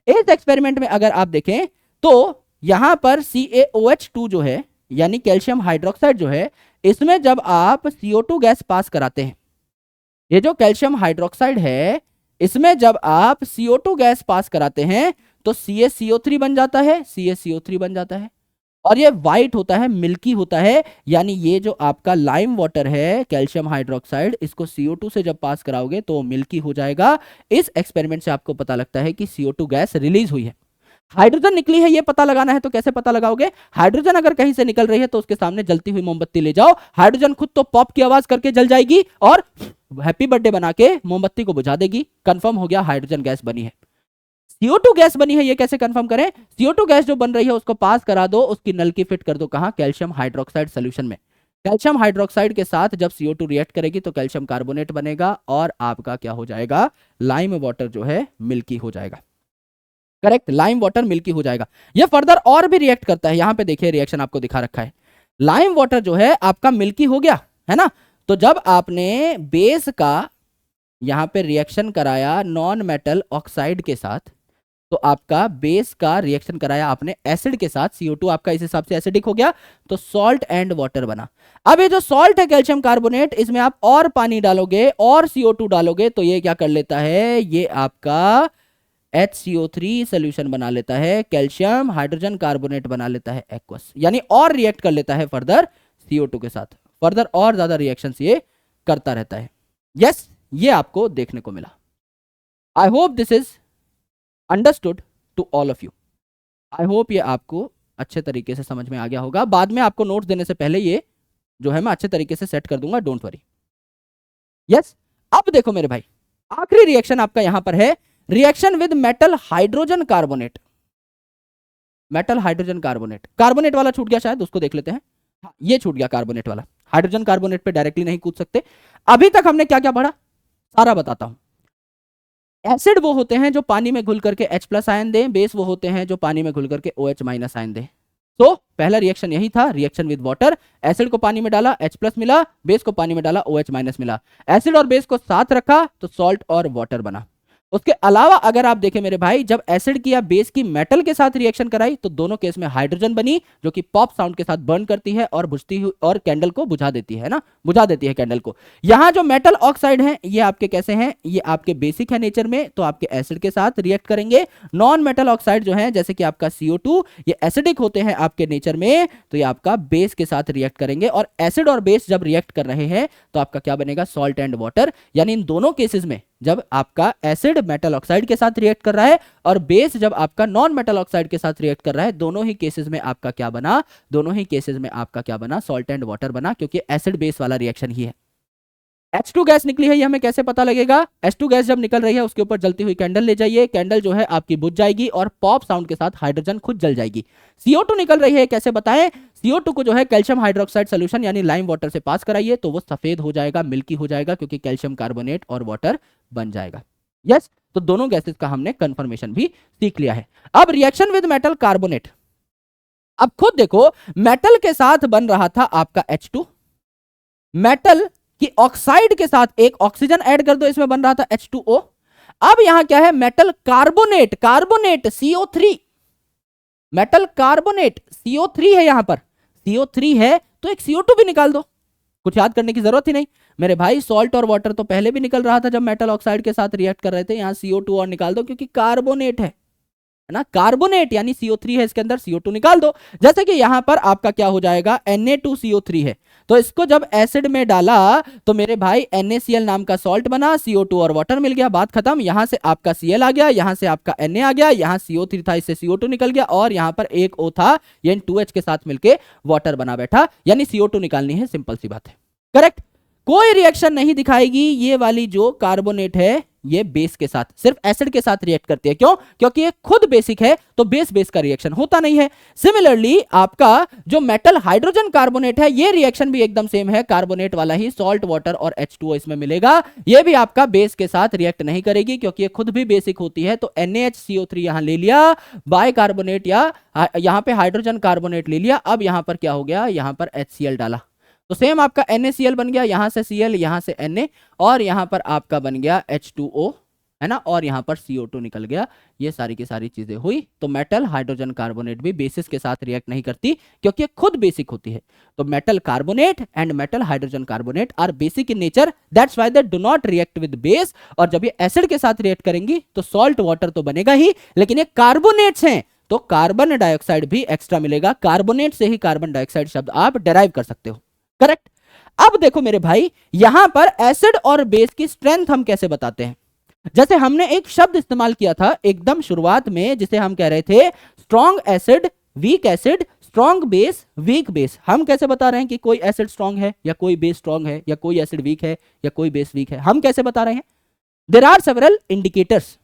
इस एक्सपेरिमेंट में अगर आप देखें तो यहां पर CaOH2 जो है यानी कैल्शियम हाइड्रोक्साइड जो है, इसमें जब आप CO2 गैस पास कराते हैं, ये जो कैल्शियम हाइड्रोक्साइड है इसमें जब आप CO2 गैस पास कराते हैं तो CaCO3 बन जाता है, CaCO3 बन जाता है, और ये व्हाइट होता है, मिल्की होता है। यानी ये जो आपका लाइम वाटर है, कैल्शियम हाइड्रोक्साइड, इसको CO2 से जब पास कराओगे तो मिल्की हो जाएगा। इस एक्सपेरिमेंट से आपको पता लगता है कि CO2 गैस रिलीज हुई है। हाइड्रोजन निकली है, ये पता लगाना है तो कैसे पता लगाओगे? हाइड्रोजन अगर कहीं से निकल रही है तो उसके सामने जलती हुई मोमबत्ती ले जाओ, हाइड्रोजन खुद तो पॉप की आवाज करके जल जाएगी और हैप्पी बर्थडे बना के मोमबत्ती को बुझा देगी। कंफर्म हो गया, हाइड्रोजन गैस बनी है। CO2 गैस बनी है, ये कैसे कंफर्म करें? CO2 गैस जो बन रही है उसको पास करा दो, उसकी नल की फिट कर दो कहां? कैल्शियम हाइड्रोक्साइड सोल्यूशन में। कैल्शियम हाइड्रोक्साइड के साथ जब CO2 रिएक्ट करेगी तो कैल्शियम कार्बोनेट बनेगा और आपका क्या हो जाएगा? लाइम वाटर जो है मिल्की हो जाएगा। करेक्ट, लाइम वाटर मिल्की हो जाएगा। ये फर्दर और भी रिएक्ट करता है, यहां पे देखिए रिएक्शन आपको दिखा रखा है। लाइम वाटर जो है आपका मिल्की हो गया है ना। तो जब आपने बेस का यहां पे रिएक्शन कराया नॉन मेटल ऑक्साइड के साथ, तो आपका बेस का रिएक्शन कराया आपने एसिड के साथ, CO2 आपका इस हिसाब से एसिडिक हो गया, तो सॉल्ट एंड वाटर बना। अब ये जो सॉल्ट है कैल्शियम कार्बोनेट, इसमें आप और पानी डालोगे और CO2 डालोगे तो ये क्या कर लेता है? ये आपका HCO3 सोल्यूशन बना लेता है, कैल्शियम हाइड्रोजन कार्बोनेट बना लेता है एक्वस, यानी और रिएक्ट कर लेता है फर्दर CO2 के साथ, फर्दर और ज्यादा रिएक्शंस ये करता रहता है। यस, ये आपको देखने को मिला। I hope this is understood to all of you. I hope ये आपको अच्छे तरीके से समझ में आ गया होगा। बाद में आपको नोट्स देने से पहले ये जो है मैं अच्छे तरीके से सेट कर दूंगा, डोंट वरी। यस, अब देखो मेरे भाई, आखिरी रिएक्शन आपका यहां पर है, reaction with metal hydrogen carbonate. Metal hydrogen carbonate, carbonate वाला छूट गया शायद, उसको देख लेते हैं। हाँ, ये छूट गया कार्बोनेट वाला, हाइड्रोजन कार्बोनेट पे डायरेक्टली नहीं कूद सकते। अभी तक हमने क्या क्या पढ़ा सारा बताता हूं। एसिड वो होते हैं जो पानी में घुल करके H+ आयन दें, बेस वो होते हैं जो पानी में घुल करके OH- आयन दें। तो पहला रिएक्शन यही था, रिएक्शन विद वाटर। एसिड को पानी में डाला, H+ मिला, बेस को पानी में डाला, OH- मिला। एसिड और बेस को साथ रखा तो सॉल्ट और वाटर बना। उसके अलावा अगर आप देखें मेरे भाई, जब एसिड की या बेस की मेटल के साथ रिएक्शन कराई तो दोनों केस में हाइड्रोजन बनी, जो कि पॉप साउंड के साथ बर्न करती है और बुझती हुई और कैंडल को बुझा देती है ना, बुझा देती है कैंडल को। यहां जो मेटल ऑक्साइड हैं ये आपके कैसे हैं? ये आपके बेसिक है नेचर में, तो आपके एसिड के साथ रिएक्ट करेंगे। नॉन मेटल ऑक्साइड जो है जैसे कि आपका CO2, ये एसिडिक होते हैं आपके नेचर में, तो ये आपका बेस के साथ रिएक्ट करेंगे। और एसिड और बेस जब रिएक्ट कर रहे हैं तो आपका क्या बनेगा? Salt and water. यानी इन दोनों केसेस में जब आपका एसिड मेटल ऑक्साइड के साथ रिएक्ट कर रहा है और बेस जब आपका नॉन मेटल ऑक्साइड के साथ रिएक्ट कर रहा है, दोनों ही केसेस में आपका क्या बना? दोनों ही केसेस में आपका क्या बना? सॉल्ट एंड वाटर बना, क्योंकि एसिड बेस वाला रिएक्शन ही है। H2 गैस निकली है, ये हमें कैसे पता लगेगा? H2 गैस जब निकल रही है उसके ऊपर जलती हुई कैंडल ले जाइए, कैंडल जो है आपकी बुझ जाएगी और पॉप साउंड के साथ हाइड्रोजन खुद जल जाएगी। CO2 निकल रही है, कैसे बताएं? CO2 को जो है कैल्शियम हाइड्रोक्साइड सोल्यूशन यानी लाइम वाटर से पास कराइए तो वो सफेद हो जाएगा, मिल्की हो जाएगा, क्योंकि कैल्शियम कार्बोनेट और वाटर बन जाएगा। यस, तो दोनों गैसेस का हमने कंफर्मेशन भी सीख लिया है। अब रिएक्शन विद मेटल कार्बोनेट, अब खुद देखो, मेटल के साथ बन रहा था आपका H2, मेटल कि ऑक्साइड के साथ एक ऑक्सीजन ऐड कर दो, इसमें बन रहा था H2O। अब यहां क्या है? Metal carbonate, carbonate CO3, metal carbonate CO3 है, यहां पर CO3 है तो एक CO2 भी निकाल दो, कुछ याद करने की जरूरत ही नहीं मेरे भाई। सॉल्ट और वाटर तो पहले भी निकल रहा था जब मेटल ऑक्साइड के साथ रिएक्ट कर रहे थे, यहां CO2 और निकाल दो क्योंकि कार्बोनेट है ना, कार्बोनेट यानी CO3 है, इसके अंदर CO2 निकाल दो। जैसे कि यहां पर आपका क्या हो जाएगा? Na2CO3 है, तो इसको जब एसिड में डाला तो मेरे भाई NaCl नाम का सॉल्ट बना, CO2 और वाटर मिल गया, बात खत्म। यहां से आपका Cl आ गया, यहां से आपका Na आ गया, यहां CO3 था, इससे CO2 निकल गया और यहां पर एक O था, ये 2H के साथ मिलके वाटर बना बैठा, यानी CO2 निकालनी है, सिंपल सी बात है। करेक्ट, कोई रिएक्शन नहीं दिखाएगी ये वाली जो कार्बोनेट है, ये बेस के साथ, सिर्फ एसिड के साथ रिएक्ट करती है। क्यों? क्योंकि ये खुद बेसिक है तो बेस बेस का रिएक्शन होता नहीं है। सिमिलरली आपका जो मेटल हाइड्रोजन कार्बोनेट है, ये रिएक्शन भी एकदम सेम है, कार्बोनेट वाला ही, सॉल्ट वाटर और H2O इसमें मिलेगा। ये भी आपका बेस के साथ रिएक्ट नहीं करेगी क्योंकि ये खुद भी बेसिक होती है। तो NaHCO3 यहां ले लिया, बाय कार्बोनेट या यहां पे हाइड्रोजन कार्बोनेट ले लिया। अब यहां पर क्या हो गया? यहां पर HCl डाला तो सेम आपका NaCl बन गया, यहां से Cl, यहां से Na, और यहां पर आपका बन गया H2O है ना, और यहाँ पर CO2 निकल गया। ये सारी की सारी चीजें हुई। तो मेटल हाइड्रोजन कार्बोनेट भी बेसिस के साथ रिएक्ट नहीं करती क्योंकि खुद बेसिक होती है। तो metal carbonate and metal hydrogen carbonate are basic in nature, that's why they do not react with base. और जब ये एसिड के साथ रिएक्ट करेंगी तो सॉल्ट वाटर तो बनेगा ही, लेकिन ये कार्बोनेट्स हैं तो कार्बन डाइऑक्साइड भी एक्स्ट्रा मिलेगा। कार्बोनेट से ही कार्बन डाइऑक्साइड शब्द आप डेराइव कर सकते हो, करेक्ट। अब देखो मेरे भाई, यहां पर एसिड और बेस की स्ट्रेंथ हम कैसे बताते हैं। जैसे हमने एक शब्द इस्तेमाल किया था एकदम शुरुआत में, जिसे हम कह रहे थे strong acid weak acid, strong base weak base. हम कैसे बता रहे हैं कि कोई एसिड स्ट्रॉन्ग है या कोई बेस स्ट्रॉन्ग है या कोई एसिड वीक है या कोई बेस वीक है, हम कैसे बता रहे हैं। There are several indicators,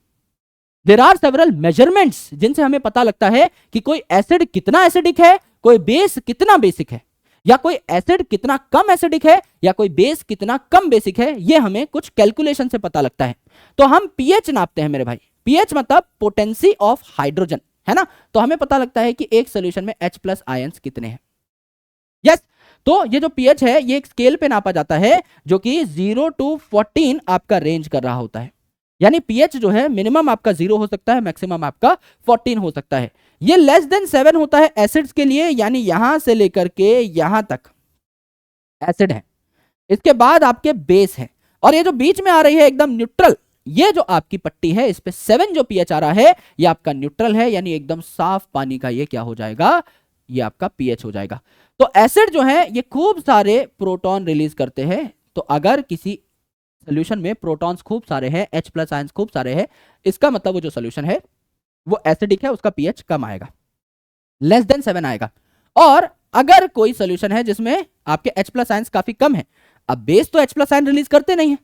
there are several measurements जिनसे हमें पता लगता है कि कोई एसिड कितना एसिडिक है, कोई बेस कितना बेसिक है, या कोई एसिड कितना कम एसिडिक है या कोई बेस कितना कम बेसिक है। ये हमें कुछ कैलकुलेशन से पता लगता है। तो हम पीएच नापते हैं मेरे भाई, पीएच मतलब पोटेंसी ऑफ हाइड्रोजन, है ना। तो हमें पता लगता है कि एक सॉल्यूशन में H+ आयंस कितने हैं। यस, तो ये जो पीएच है ये एक स्केल पे नापा जाता है जो कि 0 to 14 आपका रेंज कर रहा होता है। यानी पीएच जो है मिनिमम आपका 0 हो सकता है, मैक्सिमम आपका 14 हो सकता है। ये लेस देन 7 होता है एसिड्स के लिए, यानी यहां से लेकर के यहां तक एसिड है, इसके बाद आपके बेस है, और ये जो बीच में आ रही है एकदम न्यूट्रल, ये जो आपकी पट्टी है इस पे 7 जो पीएच आ रहा है ये आपका न्यूट्रल है, यानी एकदम साफ पानी का ये क्या हो जाएगा, ये आपका पीएच हो जाएगा। तो एसिड जो है ये खूब सारे प्रोटॉन रिलीज करते हैं। तो अगर किसी सोल्यूशन में प्रोटॉन्स खूब सारे हैं, H+ आयंस खूब सारे हैं, इसका मतलब वो जो सोल्यूशन है वो एसिडिक है, उसका पीएच कम आएगा, लेस देन 7 आएगा। और अगर कोई सोल्यूशन है जिसमें आपके H+ आयंस काफी कम है, अब बेस तो H+ आयन रिलीज करते नहीं है,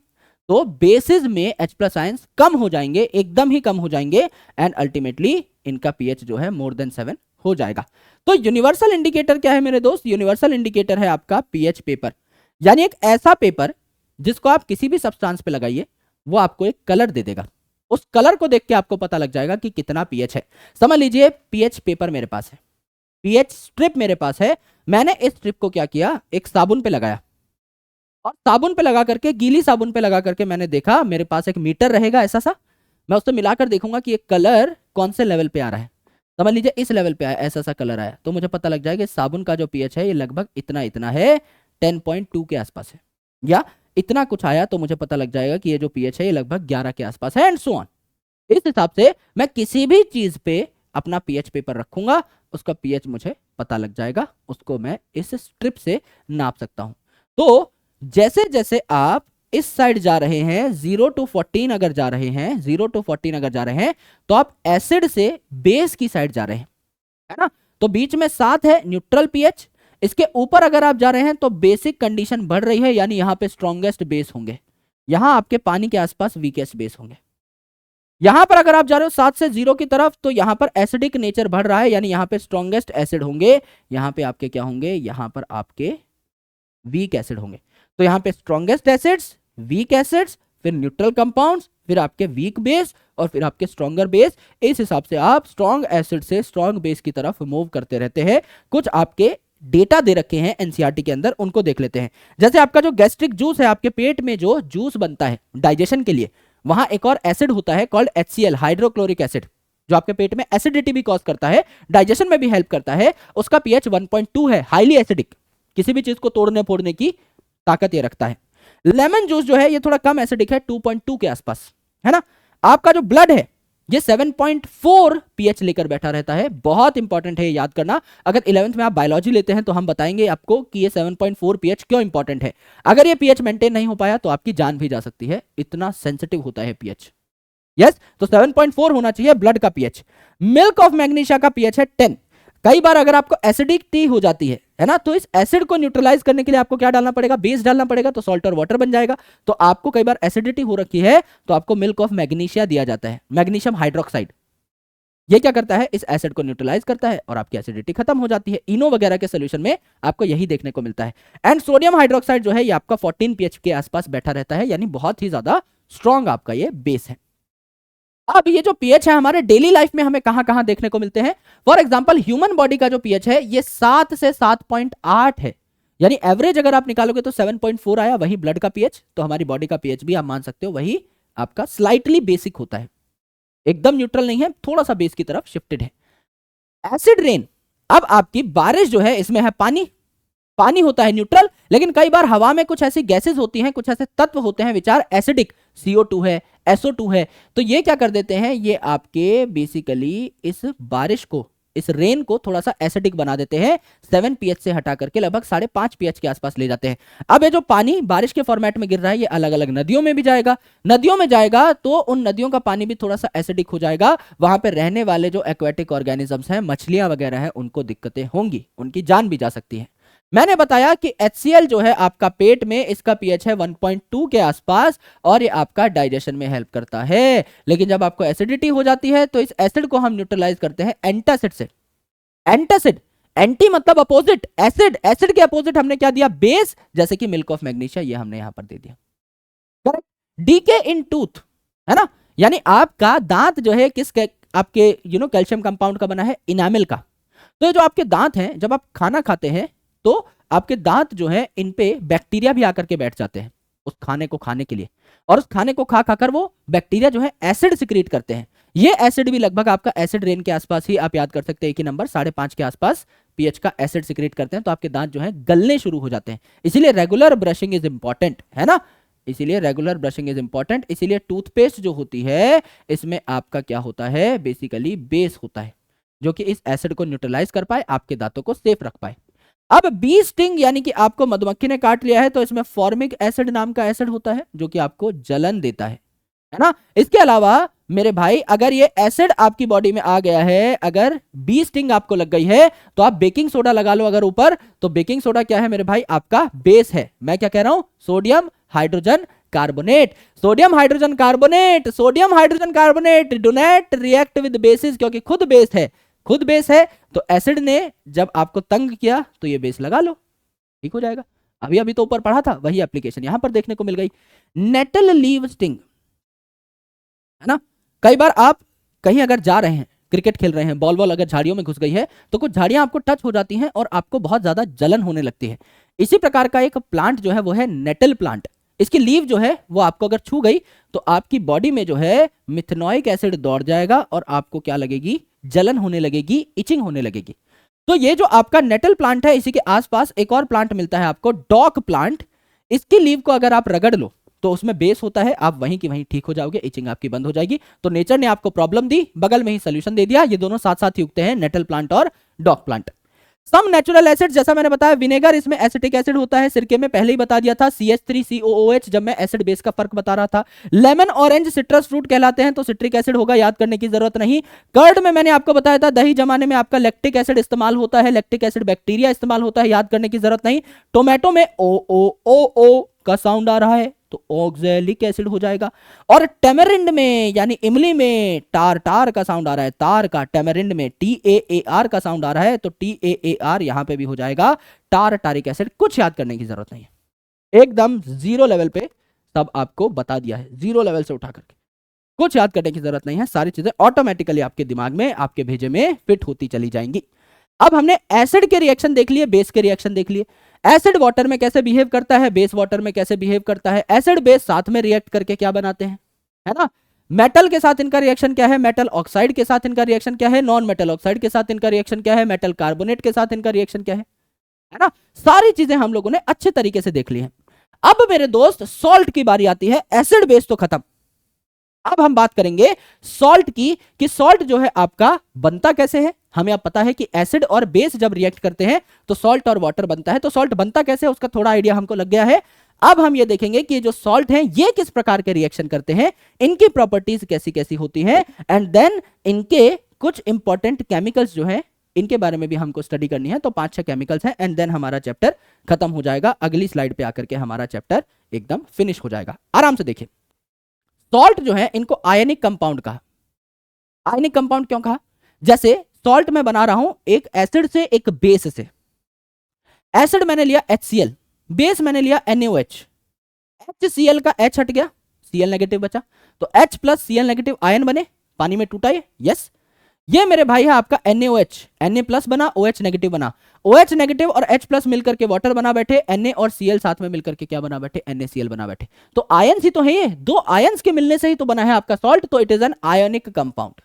तो बेसिस में H+ आयंस कम हो जाएंगे, एकदम ही कम हो जाएंगे, एंड अल्टीमेटली इनका पीएच जो है मोर देन 7 हो जाएगा। तो यूनिवर्सल इंडिकेटर क्या है मेरे दोस्त, यूनिवर्सल इंडिकेटर है आपका पीएच पेपर, यानी एक ऐसा पेपर जिसको आप किसी भी सब्सटेंस पे लगाइए वो आपको एक कलर दे देगा, उस कलर को देख के आपको पता लग जाएगा कि कितना पीएच है। समझ लीजिए पीएच पेपर मेरे पास है, पीएच स्ट्रिप मेरे पास है, मैंने इस स्ट्रिप को क्या किया, एक साबुन पे लगाया, और साबुन पे लगा करके, गीली साबुन पे लगा करके मैंने देखा मेरे पास एक मीटर रहेगा ऐसा सा, मैं उससे मिलाकर देखूंगा कि ये कलर कौन से लेवल पे आ रहा है। समझ लीजिए इस लेवल पे आया, ऐसा सा कलर आया, तो मुझे पता लग जाएगा साबुन का जो पीएच है ये लगभग इतना इतना है, 10.2 के आसपास है, या इतना कुछ आया तो मुझे पता लग जाएगा कि ये जो पीएच है ये लगभग 11 के आसपास है, एंड सो ऑन। इस हिसाब से मैं किसी भी चीज पे अपना पीएच पेपर रखूंगा, उसका पीएच मुझे पता लग जाएगा, उसको मैं इस स्ट्रिप से नाप सकता हूं। तो जैसे जैसे आप इस साइड जा रहे हैं, 0 to 14 अगर जा रहे हैं, 0 to 14 अगर जा रहे हैं, तो आप एसिड से बेस की साइड जा रहे हैं, है ना। तो बीच में 7 है न्यूट्रल पीएच, इसके ऊपर अगर आप जा रहे हैं तो बेसिक कंडीशन बढ़ रही है, यानी यहां पे स्ट्रॉन्गेस्ट बेस होंगे, यहां आपके पानी के आसपास वीकेस्ट बेस होंगे। यहां पर अगर आप जा रहे हो 7 से 0 की तरफ, तो यहां पर एसिडिक नेचर बढ़ रहा है, यानी यहां पे स्ट्रॉन्गेस्ट एसिड होंगे, यहां पे आपके क्या होंगे, यहां पर आपके वीक एसिड होंगे। तो यहां पे स्ट्रॉन्गेस्ट एसिड्स, वीक एसिड्स, फिर न्यूट्रल कंपाउंड्स, फिर आपके वीक बेस, और फिर आपके स्ट्रॉन्गर बेस। इस हिसाब से आप स्ट्रॉन्ग एसिड से स्ट्रॉन्ग बेस की तरफ मूव करते रहते हैं। कुछ आपके डेटा दे रखे हैं एनसीईआरटी के अंदर, उनको देख लेते हैं। जैसे आपका जो गैस्ट्रिक जूस है, आपके पेट में जो जूस बनता है डाइजेशन के लिए, वहां एक और एसिड होता है कॉल्ड HCl, हाइड्रोक्लोरिक एसिड, जो आपके पेट में एसिडिटी भी कॉज करता है, डाइजेशन में भी हेल्प करता है। उसका पीएच 1.2 है, हाईली एसिडिक, किसी भी चीज को तोड़ने फोड़ने की ताकत ये रखता है। लेमन जूस जो है ये थोड़ा कम एसिडिक है, 2.2 के आसपास, है ना। आपका जो ब्लड है ये 7.4 पीएच लेकर बैठा रहता है, बहुत इंपॉर्टेंट है याद करना। अगर 11th में आप बायोलॉजी लेते हैं तो हम बताएंगे आपको कि ये 7.4 पीएच क्यों इंपॉर्टेंट है। अगर ये पीएच मेंटेन नहीं हो पाया तो आपकी जान भी जा सकती है, इतना सेंसिटिव होता है पीएच। यस, तो 7.4 होना चाहिए ब्लड का पीएच। मिल्क ऑफ मैग्नीशिया का पीएच है 10। कई बार अगर आपको एसिडिटी हो जाती है ना, तो इस एसिड को न्यूट्रलाइज करने के लिए आपको क्या डालना पड़ेगा, बेस डालना पड़ेगा, तो सॉल्ट और वाटर बन जाएगा। तो आपको कई बार एसिडिटी हो रखी है तो आपको मिल्क ऑफ मैग्नीशिया दिया जाता है, मैग्नीशियम हाइड्रोक्साइड। ये क्या करता है, इस एसिड को न्यूट्रलाइज करता है और आपकी एसिडिटी खत्म हो जाती है। इनो वगैरह के सोल्यूशन में आपको यही देखने को मिलता है। एंड सोडियम हाइड्रोक्साइड जो है ये आपका 14 पीएच के आसपास बैठा रहता है, यानी बहुत ही ज्यादा स्ट्रॉन्ग आपका ये बेस है। अब ये जो पीएच है हमारे डेली लाइफ में हमें कहां कहां देखने को मिलते हैं। फॉर एग्जांपल ह्यूमन बॉडी का जो पीएच है ये 7 से 7.8 है, यानी एवरेज अगर आप निकालोगे तो 7.4 आया, वही ब्लड का पीएच, तो हमारी बॉडी का पीएच भी आप मान सकते हो वही आपका स्लाइटली बेसिक होता है, एकदम न्यूट्रल नहीं है, थोड़ा सा बेस की तरफ शिफ्टेड है। एसिड रेन, अब आपकी बारिश जो है इसमें है पानी, पानी होता है न्यूट्रल, लेकिन कई बार हवा में कुछ ऐसी गैसेस होती हैं, कुछ ऐसे तत्व होते हैं विच आर एसिडिक, CO2 है, SO2 है, तो ये क्या कर देते हैं, ये आपके बेसिकली इस बारिश को, इस रेन को थोड़ा सा एसिडिक बना देते हैं, 7 pH से हटा करके लगभग 5.5 pH के आसपास ले जाते हैं। अब ये जो पानी बारिश के फॉर्मेट में गिर रहा है ये अलग अलग नदियों में भी जाएगा, नदियों में जाएगा तो उन नदियों का पानी भी थोड़ा सा एसिडिक हो जाएगा, वहां पे रहने वाले जो एक्वेटिक ऑर्गेनिजम्स हैं, मछलियां वगैरह हैं, उनको दिक्कतें होंगी, उनकी जान भी जा सकती है। मैंने बताया कि HCl जो है आपका पेट में, इसका pH है 1.2 के आसपास और ये आपका डाइजेशन में हेल्प करता है, लेकिन जब आपको एसिडिटी हो जाती है तो इस एसिड को हम न्यूट्रलाइज करते हैं एंटासिड से। एंटासिड, एंटी मतलब अपोजिट, एसिड, एसिड के अपोजिट हमने क्या दिया, बेस, जैसे कि मिल्क ऑफ मैग्नीशिया, ये हमने यहां पर दे दिया। करेक्ट। डीके इन टूथ, है ना, यानी आपका दांत जो है किस आपके कैल्शियम कंपाउंड का बना है, इनामिल का। तो ये जो आपके दांत हैं, जब आप खाना खाते हैं तो आपके दांत जो है इन पे बैक्टीरिया भी आकर के बैठ जाते हैं उस खाने को खाने के लिए, और उस खाने को खा खाकर वो बैक्टीरिया जो है एसिड सिक्रीट करते हैं। ये एसिड भी लगभग आपका एसिड रेन के आसपास ही, आप याद कर सकते हैं, एक ही नंबर 5.5 के आसपास pH का एसिड सिक्रीट करते हैं, तो आपके दांत जो है गलने शुरू हो जाते हैं। इसीलिए रेगुलर ब्रशिंग इज इंपॉर्टेंट, है ना, इसीलिए रेगुलर ब्रशिंग इज इंपॉर्टेंट। इसीलिए टूथपेस्ट जो होती है इसमें आपका क्या होता है, बेसिकली बेस होता है, जो कि इस एसिड को न्यूट्रलाइज कर पाए, आपके दांतों को सेफ रख पाए। अब बी स्टिंग, यानी कि आपको मधुमक्खी ने काट लिया है, तो इसमें फॉर्मिक एसिड नाम का एसिड होता है जो कि आपको जलन देता है ना। इसके अलावा मेरे भाई, अगर ये एसिड आपकी बॉडी में आ गया है, अगर बी स्टिंग आपको लग गई है, तो आप बेकिंग सोडा लगा लो अगर ऊपर, तो बेकिंग सोडा क्या है मेरे भाई, आपका बेस है। मैं क्या कह रहा हूं, sodium hydrogen carbonate, sodium hydrogen carbonate, sodium hydrogen carbonate do not react with basis, क्योंकि खुद बेस है, खुद बेस है, तो एसिड ने जब आपको तंग किया तो ये बेस लगा लो, ठीक हो जाएगा। अभी अभी तो ऊपर पढ़ा था, वही एप्लीकेशन यहां पर देखने को मिल गई। नेटल लीव स्टिंग, है ना, कई बार आप कहीं अगर जा रहे हैं, क्रिकेट खेल रहे हैं, बॉल बॉल अगर झाड़ियों में घुस गई है तो कुछ झाड़ियां आपको टच हो जाती हैं और आपको बहुत ज्यादा जलन होने लगती है। इसी प्रकार का एक प्लांट जो है वो है नेटल प्लांट। इसकी लीव जो है वो आपको अगर छू गई तो आपकी बॉडी में जो है मिथेनोइक एसिड दौड़ जाएगा और आपको क्या लगेगी, जलन होने लगेगी, इचिंग होने लगेगी। तो ये जो आपका नेटल प्लांट है, इसी के आसपास एक और प्लांट मिलता है आपको, डॉक प्लांट। इसकी लीव को अगर आप रगड़ लो तो उसमें बेस होता है, आप वहीं की वहीं ठीक हो जाओगे, इचिंग आपकी बंद हो जाएगी। तो नेचर ने आपको प्रॉब्लम दी, बगल में ही सोल्यूशन दे दिया। ये दोनों साथ साथ ही उगते हैं, नेटल प्लांट और dock plant. Some natural acid, जैसा मैंने बताया, विनेगर इसमें एसिटिक एसिड होता है, सिरके में पहले ही बता दिया था, CH3COOH, जब मैं एसिड बेस का फर्क बता रहा था। लेमन, ऑरेंज, सिट्रस फ्रूट कहलाते हैं, तो सिट्रिक एसिड होगा, याद करने की जरूरत नहीं। कर्ड में मैंने आपको बताया था, दही जमाने में आपका लैक्टिक एसिड इस्तेमाल होता है, लैक्टिक एसिड बैक्टीरिया इस्तेमाल होता है, याद करने की जरूरत नहीं। टोमेटो में OO का साउंड आ रहा है तो ऑक्सैलिक एसिड हो जाएगा। और टेमरिंड में यानी इमली में टार का साउंड आ रहा है, तार का, टेमरिंड में TAAR का साउंड आ रहा है तो TAAR यहां पे भी हो जाएगा टारिक एसिड। कुछ याद करने की जरूरत नहीं है, एकदम जीरो लेवल पे सब आपको बता दिया है, जीरो लेवल से उठा करके कुछ याद करने की जरूरत नहीं है, सारी चीजें ऑटोमेटिकली आपके दिमाग में, आपके भेजे में फिट होती चली जाएंगी। अब हमने एसिड के रिएक्शन देख लिए, बेस के रिएक्शन देख लिए। एसिड वाटर में कैसे बिहेव करता है, बेस वाटर में कैसे बिहेव करता है। एसिड बेस साथ में रिएक्ट करके क्या बनाते हैं, है ना। मेटल के साथ इनका रिएक्शन क्या है, मेटल ऑक्साइड के साथ इनका रिएक्शन क्या है, नॉन मेटल ऑक्साइड के साथ इनका रिएक्शन क्या है, मेटल कार्बोनेट के साथ इनका रिएक्शन क्या है ना। सारी चीजें हम लोगों ने अच्छे तरीके से देख ली हैं। अब मेरे दोस्त सॉल्ट की बारी आती है। एसिड बेस तो खत्म, अब हम बात करेंगे सॉल्ट की, कि सॉल्ट जो है आपका बनता कैसे है। हमें अब पता है कि एसिड और बेस जब रिएक्ट करते हैं तो सॉल्ट और वाटर बनता है, तो सॉल्ट बनता कैसे है उसका थोड़ा आइडिया हमको लग गया है। अब हम ये देखेंगे कि जो सॉल्ट हैं ये किस प्रकार के रिएक्शन करते हैं, इनकी प्रॉपर्टीज कैसी कैसी होती हैं, एंड देन इनके कुछ इंपॉर्टेंट केमिकल्स जो है इनके बारे में भी हमको स्टडी करनी है। तो 5-6 केमिकल्स हैं, एंड देन हमारा चैप्टर खत्म हो जाएगा। अगली स्लाइड पे आकर के हमारा चैप्टर एकदम फिनिश हो जाएगा। आराम से देखिए, सॉल्ट जो है इनको आयनिक कंपाउंड कहा। आयनिक कंपाउंड क्यों कहा, जैसे सॉल्ट में बना रहा हूं एक एसिड से एक बेस से। एसिड मैंने लिया HCl, बेस मैंने लिया NaOH। HCl का H हट गया, Cl नेगेटिव बचा, तो H plus Cl negative ion बने, पानी में टूटा ये, यस। ये मेरे भाई है आपका NaOH, Na प्लस बना, OH नेगेटिव बना, OH नेगेटिव और H प्लस मिलकर के वाटर बना बैठे, Na और Cl साथ में मिलकर के क्या बना बैठे, NaCl बना बैठे। तो आयंस ही तो है, ये दो आयंस के मिलने से ही तो बना है आपका सॉल्ट, तो it is an ionic compound,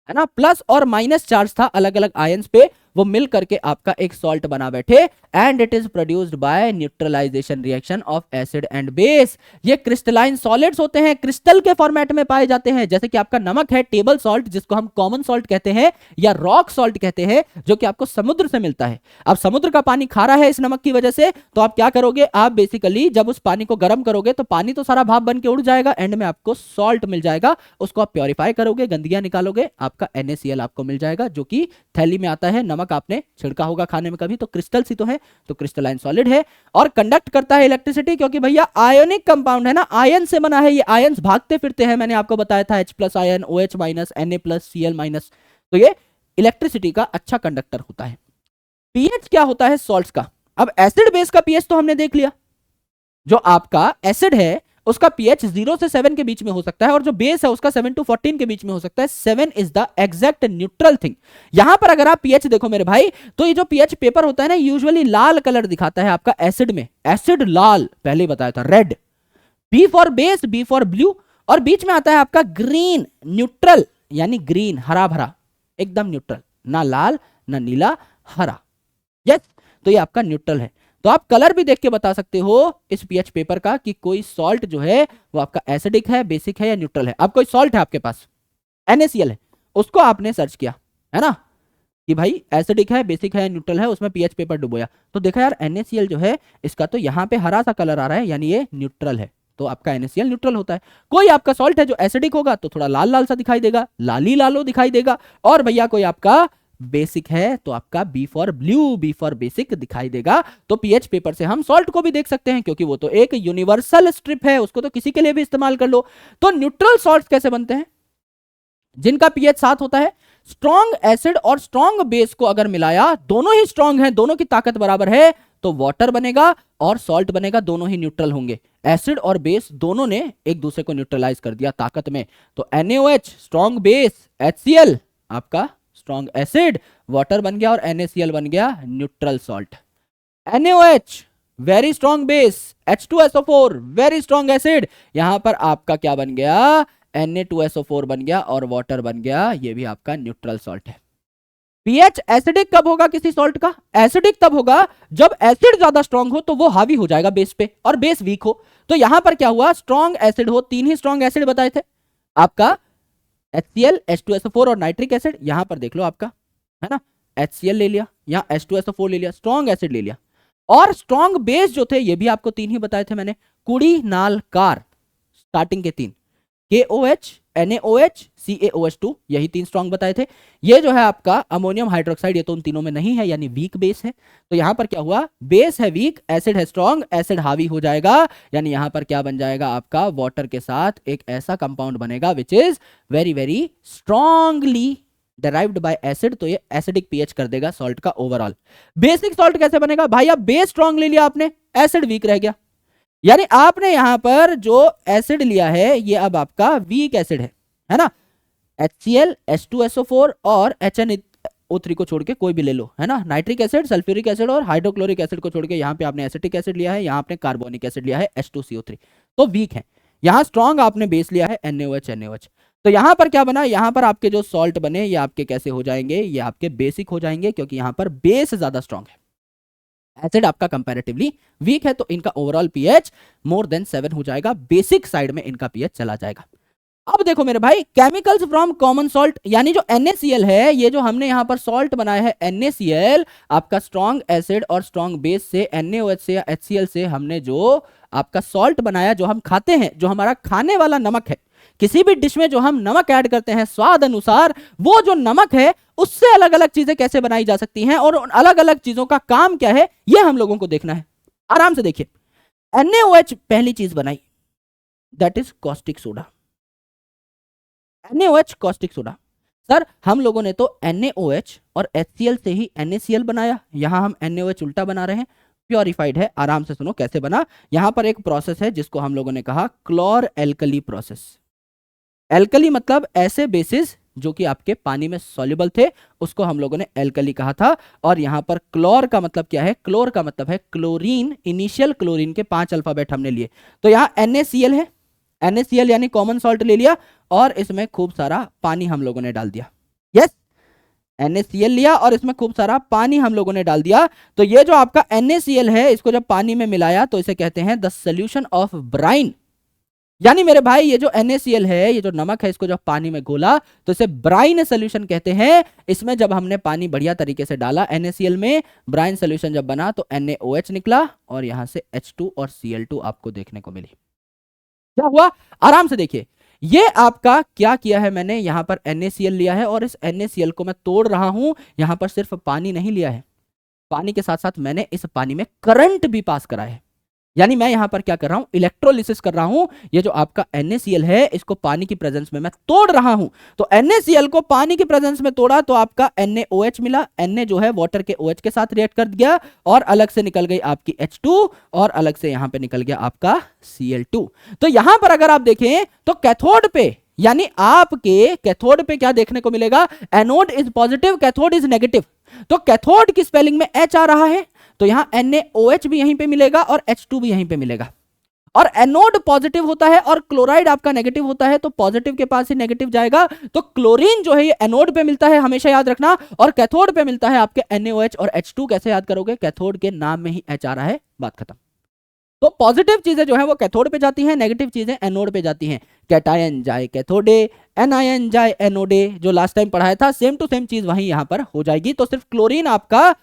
है ना। प्लस और माइनस चार्ज था अलग अलग आयंस पे, वो मिल करके आपका एक सॉल्ट बना बैठे, and it is produced by neutralisation reaction of acid and base. ये क्रिस्टलाइन सॉलिड्स होते हैं, क्रिस्टल के फॉर्मेट में पाए जाते हैं, जैसे कि आपका नमक है टेबल सॉल्ट, जिसको हम कॉमन सॉल्ट कहते हैं या रॉक सॉल्ट कहते हैं, जो कि आपको समुद्र से मिलता है। अब समुद्र का पानी खारा है इस नमक की वजह से, तो आप क्या करोगे, आप बेसिकली जब उस पानी को गर्म करोगे तो पानी तो सारा भाप बन के उड़ जाएगा, एंड में आपको सॉल्ट मिल जाएगा, उसको आप प्योरीफाई करोगे, गंदगियां निकालोगे, आपका NaCl आपको मिल जाएगा, जो कि थैली में आता है। नमक आपने छिड़का होगा खाने में कभी, तो क्रिस्टल सी तो है, तो क्रिस्टलाइन सॉलिड है, और कंडक्ट करता है इलेक्ट्रिसिटी, क्योंकि भैया आयोनिक कंपाउंड है ना, आयन से बना है, ये आयंस भागते फिरते हैं, मैंने आपको बताया था, H plus ion, OH minus, Na plus, Cl minus, तो ये इलेक्ट्रिसिटी का अच्छा कंडक्टर होता है। पीएच क्या होता है सॉल्ट्स का? अब एसिड बेस का पीएच तो हमने देख लिया, जो आपका एसिड है उसका पीएच 0 से 7 के बीच में हो सकता है, और जो बेस है उसका 7 to 14 के बीच में हो सकता है। 7 is the exact neutral thing. यहां पर अगर आप पीएच देखो मेरे भाई, तो ये जो पीएच पेपर होता है ना, यूजुअली लाल कलर दिखाता है आपका एसिड में, एसिड लाल, पहले बताया था, red, b for base, b for blue, और बीच में आता है आपका ग्रीन, न्यूट्रल, यानी ग्रीन, हरा भरा, एकदम न्यूट्रल, ना लाल ना नीला, हरा। यस, तो ये आपका न्यूट्रल है। तो आप कलर भी देख के बता सकते हो इस पीएच पेपर का कि कोई सॉल्ट जो है वो आपका एसिडिक है, बेसिक है या न्यूट्रल है। अब कोई सॉल्ट है आपके पास, NaCl है, उसको आपने सर्च किया, है ना, कि भाई एसिडिक है, बेसिक है, न्यूट्रल है, उसमें पीएच पेपर डुबोया, तो देखा यार NaCl जो है इसका तो यहाँ पे हरा सा कलर आ रहा है, यानी ये न्यूट्रल है, तो आपका NaCl न्यूट्रल होता है। कोई आपका सॉल्ट है जो एसिडिक होगा तो थोड़ा लाल लाल सा दिखाई देगा, लाली लालो दिखाई देगा, और भैया कोई आपका बेसिक है तो आपका b for blue, b for basic दिखाई देगा। तो पीएच पेपर से हम सॉल्ट को भी देख सकते हैं, क्योंकि वो तो एक यूनिवर्सल स्ट्रिप है, उसको तो किसी के लिए भी इस्तेमाल कर लो। तो न्यूट्रल सॉल्ट कैसे बनते हैं? जिनका पीएच 7 होता है। स्ट्रॉन्ग एसिड और स्ट्रॉन्ग बेस को अगर मिलाया, दोनों ही स्ट्रॉन्ग हैं, दोनों की ताकत बराबर है, तो वाटर बनेगा और सॉल्ट बनेगा, दोनों ही न्यूट्रल होंगे। एसिड और बेस दोनों ने एक दूसरे को न्यूट्रलाइज कर दिया ताकत में, तो NaOH स्ट्रॉन्ग बेस, HCl आपका स्ट्रॉन्ग एसिड, वाटर बन गया, और NaCl बन गया neutral salt. NaOH very strong base, H2SO4 very strong acid, यहां पर आपका क्या बन गया, Na2SO4 बन गया, और वाटर बन गया, ये भी आपका न्यूट्रल सॉल्ट है। पीएच एसिडिक कब होगा किसी सॉल्ट का? एसिडिक तब होगा जब एसिड ज्यादा स्ट्रॉन्ग हो, तो वो हावी हो जाएगा बेस पे, और बेस वीक हो। तो यहां पर क्या हुआ, स्ट्रॉन्ग एसिड हो, 3 ही स्ट्रॉन्ग एसिड बताए थे आपका, HCl, H2SO4 और नाइट्रिक एसिड। यहां पर देख लो आपका, है ना, HCl ले लिया, यहां H2SO4 ले लिया, स्ट्रॉन्ग एसिड ले लिया, और स्ट्रॉन्ग बेस जो थे ये भी आपको 3 ही बताए थे मैंने, कुड़ी नाल कार, स्टार्टिंग के 3, KOH, NaOH, CaOH2, यही 3 स्ट्रॉन्ग बताए थे। ये जो है आपका अमोनियम हाइड्रोक्साइड, ये तो उन तीनों में नहीं है, यानी वीक बेस है। तो यहां पर क्या हुआ, बेस है वीक, एसिड है स्ट्रॉन्ग, एसिड हावी हो जाएगा, यानी यहां पर क्या बन जाएगा आपका, वाटर के साथ एक ऐसा कंपाउंड बनेगा which is very very strongly derived bye acid, तो ये एसिडिक पीएच कर देगा सॉल्ट का ओवरऑल। बेसिक सॉल्ट कैसे बनेगा भाई, अब बेस स्ट्रॉन्ग ले लिया आपने, एसिड वीक रह गया, यानी आपने यहां पर जो एसिड लिया है ये अब आपका वीक एसिड है ना, HCl, H2SO4 और HNO3 को छोड़ के कोई भी ले लो, है ना, नाइट्रिक एसिड, सल्फ्यूरिक एसिड और हाइड्रोक्लोरिक एसिड को छोड़ के यहां पे आपने एसिटिक एसिड लिया है, यहां आपने कार्बोनिक एसिड लिया है, H2CO3, तो वीक है। यहां स्ट्रॉन्ग आपने बेस लिया है, NaOH। तो यहां पर क्या बना, यहां पर आपके जो सॉल्ट बने ये आपके कैसे हो जाएंगे, ये आपके बेसिक हो जाएंगे, क्योंकि यहां पर बेस ज्यादा स्ट्रॉन्ग है, एसिड आपका कंपैरेटिवली वीक है, तो इनका ओवरऑल पीएच मोर देन 7 हो जाएगा, बेसिक साइड में इनका पीएच चला जाएगा। अब देखो मेरे भाई, केमिकल्स फ्रॉम कॉमन सॉल्ट, यानी जो NaCl है, ये जो हमने यहां पर सॉल्ट बनाया है NaCl, आपका स्ट्रॉन्ग एसिड और स्ट्रॉन्ग बेस से, NaOH से या HCl से हमने जो आपका सॉल्ट बनाया, जो हम खाते हैं, जो हमारा खाने वाला नमक है, किसी भी डिश में जो हम नमक ऐड करते हैं स्वाद अनुसार, वो जो नमक है उससे अलग अलग चीजें कैसे बनाई जा सकती हैं, और उन अलग अलग चीजों का काम क्या है, ये हम लोगों को देखना है। आराम से देखिए, NaOH पहली चीज बनाई, that is caustic soda, NaOH caustic soda. Sir हम लोगों ने तो NaOH और HCl से ही NaCl बनाया, यहां हम NaOH उल्टा बना रहे हैं, प्योरिफाइड है। आराम से सुनो कैसे बना, यहां पर एक प्रोसेस है जिसको हम लोगों ने कहा क्लोर एल्कली प्रोसेस। एल्कली मतलब ऐसे बेसिस जो कि आपके पानी में सॉल्युबल थे, उसको हम लोगों ने एल्कली कहा था। और यहां पर क्लोर का मतलब क्या है? क्लोर का मतलब है क्लोरीन। इनिशियल क्लोरीन के 5 अल्फाबेट हमने लिए। तो यहां NaCl है, NaCl यानी कॉमन सॉल्ट ले लिया और इसमें खूब सारा पानी हम लोगों ने डाल दिया। यस, NaCl लिया और इसमें खूब सारा पानी हम लोगों ने डाल दिया। तो ये जो आपका NaCl है, इसको जब पानी में मिलाया तो इसे कहते हैं द सोल्यूशन ऑफ ब्राइन। यानी मेरे भाई ये जो NaCl है, ये जो नमक है, इसको जब पानी में घोला तो इसे ब्राइन सोल्यूशन कहते हैं। इसमें जब हमने पानी बढ़िया तरीके से डाला NaCl में, ब्राइन सोल्यूशन जब बना तो NaOH निकला और यहां से H2 और Cl2 आपको देखने को मिली। क्या हुआ? आराम से देखिए, ये आपका क्या किया है मैंने, यहां पर NaCl लिया है और इस NaCl को मैं तोड़ रहा हूं। यहां पर सिर्फ पानी नहीं लिया है, पानी के साथ साथ मैंने इस पानी में करंट भी पास करा है। यानी मैं यहां पर क्या कर रहा हूं? इलेक्ट्रोलिसिस कर रहा हूं। ये जो आपका NaCl है, इसको पानी की प्रेजेंस में मैं तोड़ रहा हूं। तो NaCl को पानी की प्रेजेंस में तोड़ा तो आपका NaOH मिला। Na जो है वाटर के OH के साथ रिएक्ट कर दिया और अलग से निकल गई आपकी H2 और अलग से यहां पे निकल गया आपका Cl2। तो यहां पर अगर आप देखें तो कैथोड पे, यानी आपके कैथोड पे क्या देखने को मिलेगा? Anode is positive, cathode is negative. तो कैथोड की स्पेलिंग में H आ रहा है तो यहां NaOH भी यहीं पे मिलेगा और H2 भी यहीं पे मिलेगा। और एनोड पॉजिटिव होता है और क्लोराइड आपका नेगेटिव होता है, तो पॉजिटिव के पास ही नेगेटिव जाएगा। तो क्लोरीन जो है ये एनोड पे मिलता है, हमेशा याद रखना, और कैथोड पे मिलता है आपके NaOH और H2। कैसे याद करोगे? कैथोड के नाम में ही H आ रहा है, बात खत्म। तो पॉजिटिव चीजें जो है वो कैथोड पे जाती हैं, नेगेटिव चीजें एनोड पे जाती हैं। कैटायन जाए कैथोडे, एनायन जाए एनोडे, जो लास्ट टाइम पढ़ाया था सेम टू सेम चीज वहीं यहां पर हो जाएगी। तो सिर्फ क्लोरीन आपका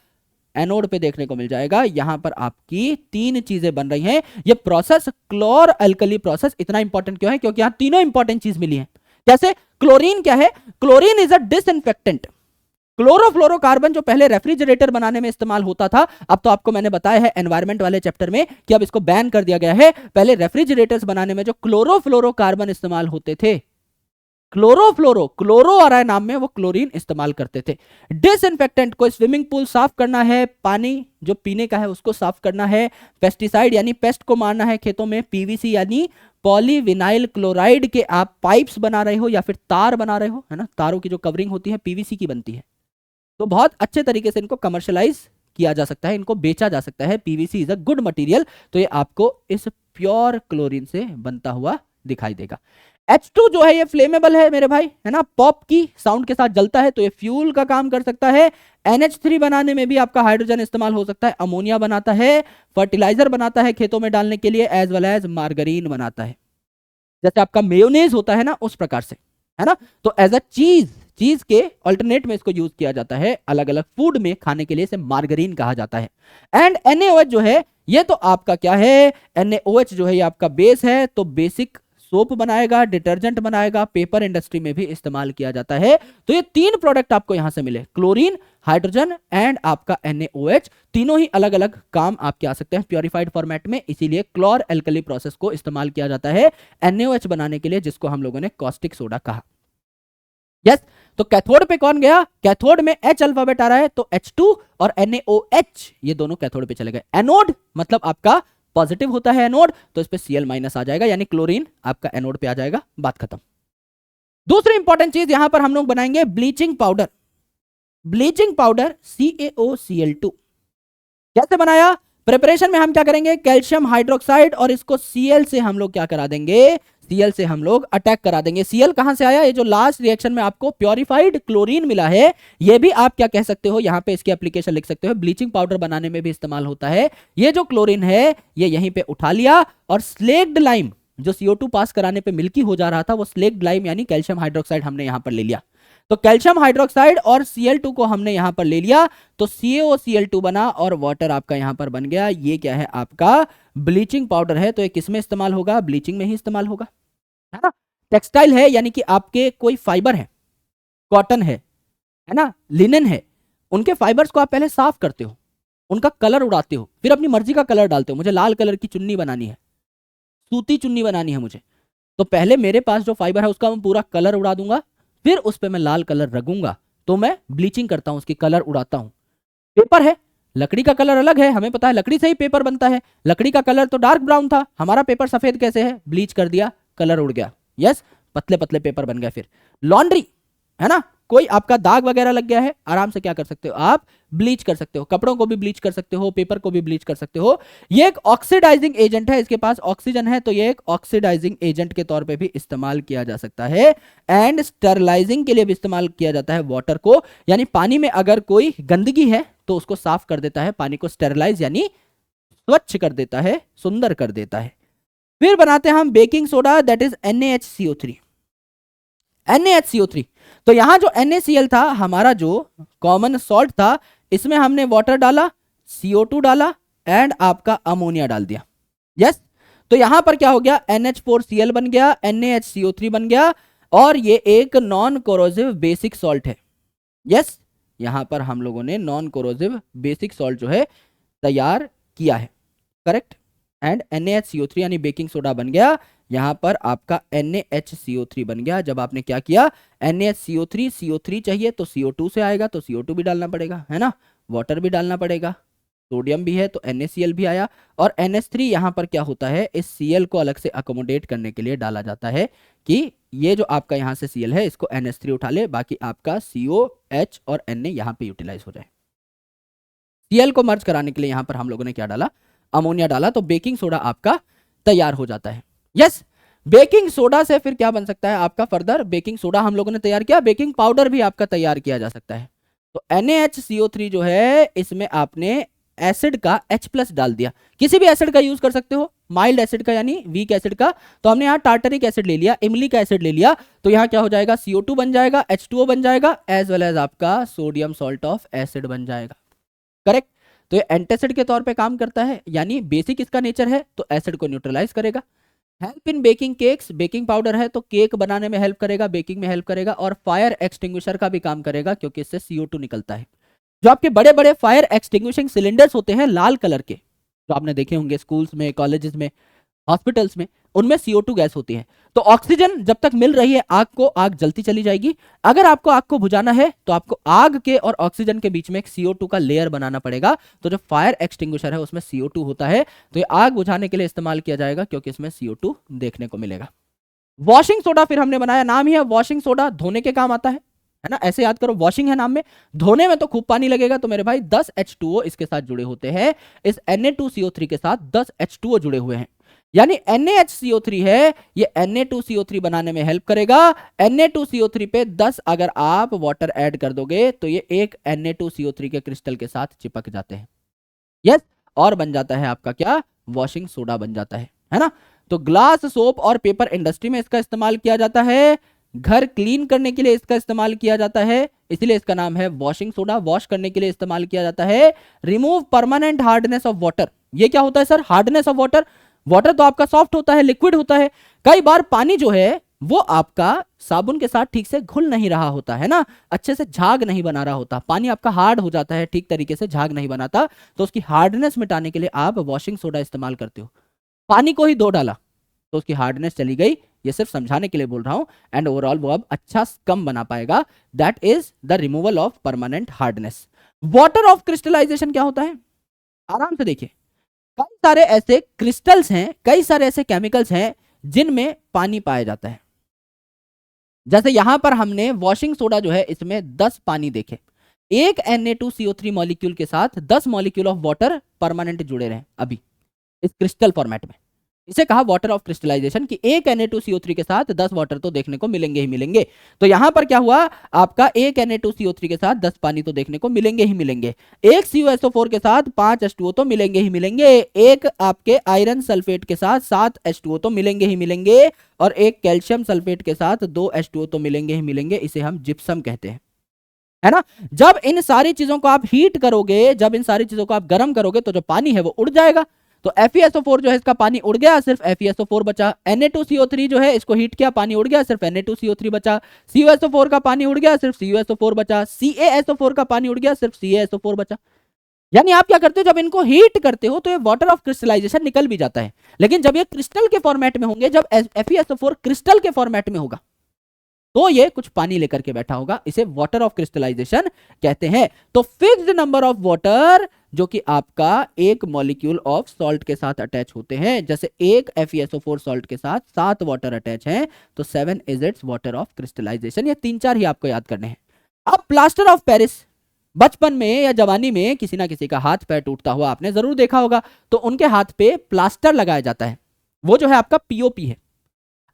एनोड पे देखने को मिल जाएगा। यहां पर आपकी 3 चीजें बन रही हैं। ये प्रोसेस क्लोर अल्कली प्रोसेस इतना इंपॉर्टेंट क्यों है? क्योंकि यहां तीनों इंपॉर्टेंट चीज मिली है। जैसे क्लोरीन क्या है? Chlorine is a disinfectant. Chlorofluorocarbon जो पहले रेफ्रिजरेटर बनाने में इस्तेमाल होता था, अब तो आपको मैंने बताया है एनवायरमेंट वाले चैप्टर में कि अब इसको बैन कर दिया गया है। पहले रेफ्रिजरेटर्स बनाने में जो क्लोरोफ्लोरोकार्बन इस्तेमाल होते थे, क्लोरोफ्लोरो, क्लोरो आ रहा है नाम में, वो क्लोरीन इस्तेमाल करते थे। डिसइंफेक्टेंट, कोई स्विमिंग पूल साफ करना है, पानी जो पीने का है उसको साफ करना है, पेस्टिसाइड यानी पेस्ट को मारना है खेतों में, PVC यानी पॉलीविनाइल क्लोराइड के आप पाइप्स बना रहे हो या फिर तार बना रहे हो, है ना, तारों की जो कवरिंग होती है PVC की बनती है। तो बहुत अच्छे तरीके से इनको कमर्शलाइज किया जा सकता है, इनको बेचा जा सकता है। PVC is a good material. तो ये आपको इस प्योर क्लोरीन से बनता हुआ दिखाई देगा। H2 जो है ये फ्लेमेबल है मेरे भाई, है ना, पॉप की साउंड के साथ जलता है तो ये फ्यूल का काम कर सकता है। NH3 बनाने में भी आपका हाइड्रोजन इस्तेमाल हो सकता है, अमोनिया बनाता है, फर्टिलाइजर बनाता है खेतों में डालने के लिए, एज वेल एज मार्गरीन बनाता है। जैसे आपका मेयोनेज होता है ना, उस प्रकार से, है ना। तो एज अ चीज के अल्टरनेट में इसको यूज किया जाता है, अलग अलग फूड में खाने के लिए इसे मार्गरीन कहा जाता है। एंड NaOH जो है ये तो आपका क्या है? NaOH जो है ये आपका बेस है, तो बेसिक सोप बनाएगा, डिटर्जेंट बनाएगा, पेपर इंडस्ट्री में भी इस्तेमाल किया जाता है। तो ये 3 प्रोडक्ट आपको यहां से मिले, क्लोरीन, हाइड्रोजन एंड आपका NaOH। तीनों ही अलग अलग काम आपके आ सकते हैं प्योरीफाइड फॉर्मेट में, इसीलिए क्लोर एल्कली प्रोसेस को इस्तेमाल किया जाता है NaOH बनाने के लिए, जिसको हम लोगों ने कॉस्टिक सोडा कहा। यस, तो कैथोड पे कौन गया? कैथोड में H अल्फाबेट आ रहा है तो H2 और NaOH ये दोनों कैथोड पे चले गए। एनोड मतलब आपका पॉजिटिव होता है एनोड, तो इस पे Cl माइनस आ जाएगा, यानी क्लोरीन आपका एनोड पे आ जाएगा, बात खत्म। दूसरी इंपॉर्टेंट चीज यहां पर हम लोग बनाएंगे bleaching powder. Bleaching powder CaOCl2 कैसे बनाया? प्रिपरेशन में हम क्या करेंगे? कैल्शियम हाइड्रोक्साइड और इसको Cl से हम लोग क्या करा देंगे? Cl से हम लोग अटैक करा देंगे। Cl कहां से आया? ये जो लास्ट रिएक्शन में आपको प्योरीफाइड क्लोरीन मिला है, ये भी आप क्या कह सकते हो, यहां पे इसकी एप्लीकेशन लिख सकते हो, ब्लीचिंग पाउडर बनाने में भी इस्तेमाल होता है। ये जो क्लोरीन है ये यहीं पे उठा लिया और स्लेक्ड लाइम जो CO2 पास कराने पे मिल्की हो जा रहा था, वो स्लेक्ड लाइम यानी कैल्शियम हाइड्रोक्साइड हमने यहां पर ले लिया। तो कैल्शियम हाइड्रोक्साइड और Cl2 को हमने यहां पर ले लिया, तो CaOCl2 बना और वाटर आपका यहां पर बन गया। ये क्या है? आपका ब्लीचिंग पाउडर है। तो ये किस में इस्तेमाल होगा? ब्लीचिंग में ही इस्तेमाल होगा, है ना। टेक्सटाइल है, यानी कि आपके कोई फाइबर है, कॉटन है ना, लिनन है, उनके फाइबर्स को आप पहले साफ करते हो, उनका कलर उड़ाते हो, फिर अपनी मर्जी का कलर डालते हो। मुझे लाल कलर की चुन्नी बनानी है, सूती चुन्नी बनानी है मुझे, तो पहले मेरे पास जो फाइबर है उसका मैं पूरा कलर उड़ा दूंगा, फिर उस पर मैं लाल कलर रगूंगा, तो मैं ब्लीचिंग करता हूं, उसकी कलर उड़ाता हूं। पेपर है, लकड़ी का कलर अलग है, हमें पता है लकड़ी से ही पेपर बनता है। लकड़ी का कलर तो डार्क ब्राउन था, हमारा पेपर सफेद कैसे है? ब्लीच कर दिया, कलर उड़ गया। यस, पतले पतले पेपर बन गए। फिर लॉन्ड्री, है ना। कोई आपका दाग वगैरह लग गया है, आराम से क्या कर सकते हो आप, ब्लीच कर सकते हो, कपड़ों को भी ब्लीच कर सकते हो, पेपर को भी ब्लीच कर सकते हो। ये एक ऑक्सीडाइजिंग एजेंट है, इसके पास ऑक्सीजन है, तो ये एक ऑक्सीडाइजिंग एजेंट के तौर पे भी इस्तेमाल किया जा सकता है। एंड स्टरलाइजिंग के लिए भी इस्तेमाल किया जाता है वाटर को, यानी पानी में अगर कोई गंदगी है तो उसको साफ कर देता है, पानी को स्टेरलाइज यानी स्वच्छ कर देता है, सुंदर कर देता है। फिर बनाते हैं हम baking soda, that is NaHCO3। NaHCO3, तो यहां जो NaCl था हमारा जो कॉमन सॉल्ट था, इसमें हमने वाटर डाला, CO2 डाला एंड आपका अमोनिया डाल दिया। यस, तो यहां पर क्या हो गया, NH4Cl बन गया, NaHCO3 बन गया, और ये एक नॉन कोरोसिव बेसिक सॉल्ट है। यस, यहां पर हम लोगों ने नॉन कोरोसिव बेसिक सॉल्ट जो है तैयार किया है, करेक्ट। एंड NaHCO3 यानी बेकिंग सोडा बन गया, यहां पर आपका NaHCO3 बन गया। जब आपने क्या किया, NaHCO3, CO3 चाहिए तो CO2 से आएगा, तो CO2 भी डालना पड़ेगा, है ना, वाटर भी डालना पड़ेगा, सोडियम भी है तो NaCl भी आया, और NH3 यहां पर क्या होता है, इस Cl को अलग से अकोमोडेट करने के लिए डाला जाता है कि ये जो आपका यहां से Cl है इसको NH3 उठा ले, बाकी आपका CO, H और Na यहां पे यूटिलाइज हो जाए। Cl को मर्ज कराने के लिए यहां पर हम लोगों ने क्या डाला, अमोनिया डाला, तो बेकिंग सोडा आपका तैयार हो जाता है। यस, बेकिंग सोडा से फिर क्या बन सकता है आपका, फर्दर बेकिंग सोडा हम लोगों ने तैयार किया, बेकिंग पाउडर भी आपका तैयार किया जा सकता है। तो NaHCO3 जो है इसमें आपने एसिड का H+ डाल दिया, किसी भी एसिड का यूज कर सकते हो, माइल्ड एसिड का यानी वीक एसिड का, तो हमने यहाँ टार्टरिक एसिड ले लिया, इमलिक एसिड ले लिया, तो यहाँ क्या हो जाएगा, CO2 बन जाएगा, H2O बन जाएगा, एज वेल एज आपका सोडियम सॉल्ट ऑफ एसिड बन जाएगा, करेक्ट। तो ये एंटासिड के तौर पे काम करता है, यानी बेसिक इसका नेचर है तो एसिड को न्यूट्रलाइज करेगा। Help in baking cakes, baking powder है तो केक बनाने में हेल्प करेगा, बेकिंग में हेल्प करेगा, और फायर एक्सटिंग्विशर का भी काम करेगा क्योंकि इससे CO2 निकलता है। जो आपके बड़े बड़े फायर एक्सटिंग्विशिंग सिलेंडर्स होते हैं लाल कलर के, जो आपने देखे होंगे स्कूल्स में, कॉलेजेस में, हॉस्पिटल्स में, उनमें CO2 गैस होती है। तो ऑक्सीजन जब तक मिल रही है आग को, आग जलती चली जाएगी। अगर आपको आग को बुझाना है तो आपको आग के और ऑक्सीजन के बीच में एक CO2 का लेयर बनाना पड़ेगा। तो जो फायर एक्सटिंग्विशर है उसमें CO2 होता है, तो ये आग बुझाने के लिए इस्तेमाल किया जाएगा क्योंकि इसमें CO2 देखने को मिलेगा। वॉशिंग सोडा फिर हमने बनाया, नाम ही है वॉशिंग सोडा, धोने के काम आता है ना, ऐसे याद करो, वॉशिंग है नाम में, धोने में तो खूब पानी लगेगा, तो मेरे भाई 10 H2O इसके साथ जुड़े होते हैं, इस Na2CO3 के साथ 10 H2O जुड़े हुए हैं, यानी NaHCO3 है, ये Na2CO3 बनाने में हेल्प करेगा। Na2CO3 पे 10 अगर आप वाटर ऐड कर दोगे तो ये एक Na2CO3 के क्रिस्टल के साथ चिपक जाते हैं, यस, और बन जाता है आपका क्या, वॉशिंग सोडा बन जाता है ना। तो ग्लास, सोप और पेपर इंडस्ट्री में इसका इस्तेमाल किया जाता है, घर क्लीन करने के लिए इसका इस्तेमाल किया जाता है, इसलिए इसका नाम है वॉशिंग सोडा, वॉश करने के लिए इस्तेमाल किया जाता है। Remove permanent hardness of water, ये क्या होता है sir, hardness of water, water तो आपका सॉफ्ट होता है, लिक्विड होता है, कई बार पानी जो है वो आपका साबुन के साथ ठीक से घुल नहीं रहा होता है ना, अच्छे से झाग नहीं बना रहा होता, पानी आपका हार्ड हो जाता है, ठीक तरीके से झाग नहीं बनाता, तो उसकी हार्डनेस मिटाने के लिए आप वॉशिंग सोडा इस्तेमाल करते हो। पानी को ही धो डाला तो उसकी हार्डनेस चली गई, ये सिर्फ समझाने के लिए बोल रहा हूं, एंड ओवरऑल वो अब अच्छा कम बना पाएगा, that is the removal of permanent hardness. Water of crystallisation क्या होता है, आराम से देखिए, कई सारे ऐसे क्रिस्टल्स हैं, कई सारे ऐसे केमिकल्स हैं जिनमें पानी पाया जाता है। जैसे यहां पर हमने वॉशिंग सोडा जो है इसमें 10 पानी देखे, एक Na2CO3 मॉलिक्यूल के साथ 10 मॉलिक्यूल ऑफ वाटर परमानेंट जुड़े रहे अभी इस क्रिस्टल फॉर्मेट में, इसे कहा वाटर ऑफ क्रिस्टलाइजेशन, कि एक Na2CO3 के साथ 10 वाटर तो देखने को मिलेंगे ही मिलेंगे। तो यहां पर क्या हुआ, आपका एक Na2CO3 के साथ 10 पानी तो देखने को मिलेंगे ही मिलेंगे, एक CuSO4 के साथ 5 H2O तो मिलेंगे ही मिलेंगे, एक आपके आयरन सल्फेट के साथ 7 H2O तो मिलेंगे ही मिलेंगे, और एक कैल्शियम सल्फेट के साथ 2 H2O तो मिलेंगे ही मिलेंगे, इसे हम जिप्सम कहते हैं, है ना। जब इन सारी चीजों को आप हीट करोगे, जब इन सारी चीजों को आप गर्म करोगे तो जो पानी है वो उड़ जाएगा, तो FeSO4 जो है इसका पानी उड़ गया, सिर्फ FeSO4 बचा। Na2CO3 जो है इसको हीट किया, पानी उड़ गया, सिर्फ Na2CO3 बचा। CuSO4 का पानी उड़ गया, सिर्फ CuSO4 बचा। CaSO4 का पानी उड़ गया, सिर्फ CaSO4 बचा। यानी आप क्या करते हो, जब इनको हीट करते हो तो ये वाटर ऑफ क्रिस्टलाइजेशन निकल भी जाता है, लेकिन जब ये क्रिस्टल के फॉर्मेट में होंगे, जब FeSO4 क्रिस्टल के फॉर्मेट में होगा तो ये कुछ पानी लेकर के बैठा होगा, इसे वाटर ऑफ क्रिस्टलाइजेशन कहते हैं। तो फिक्स्ड नंबर ऑफ वाटर जो कि आपका एक मॉलिक्यूल ऑफ सॉल्ट के साथ अटैच होते हैं। जैसे एक FeSO4 सॉल्ट के साथ 7 वाटर अटैच हैं, तो 7 is its water of crystallisation. ये 3-4 ही आपको याद करने हैं। अब प्लास्टर ऑफ पेरिस, बचपन में या जवानी में किसी ना किसी का हाथ पैर टूटता हुआ आपने जरूर देखा होगा, तो उनके हाथ पे प्लास्टर लगाया जाता है, वो जो है आपका पीओपी है।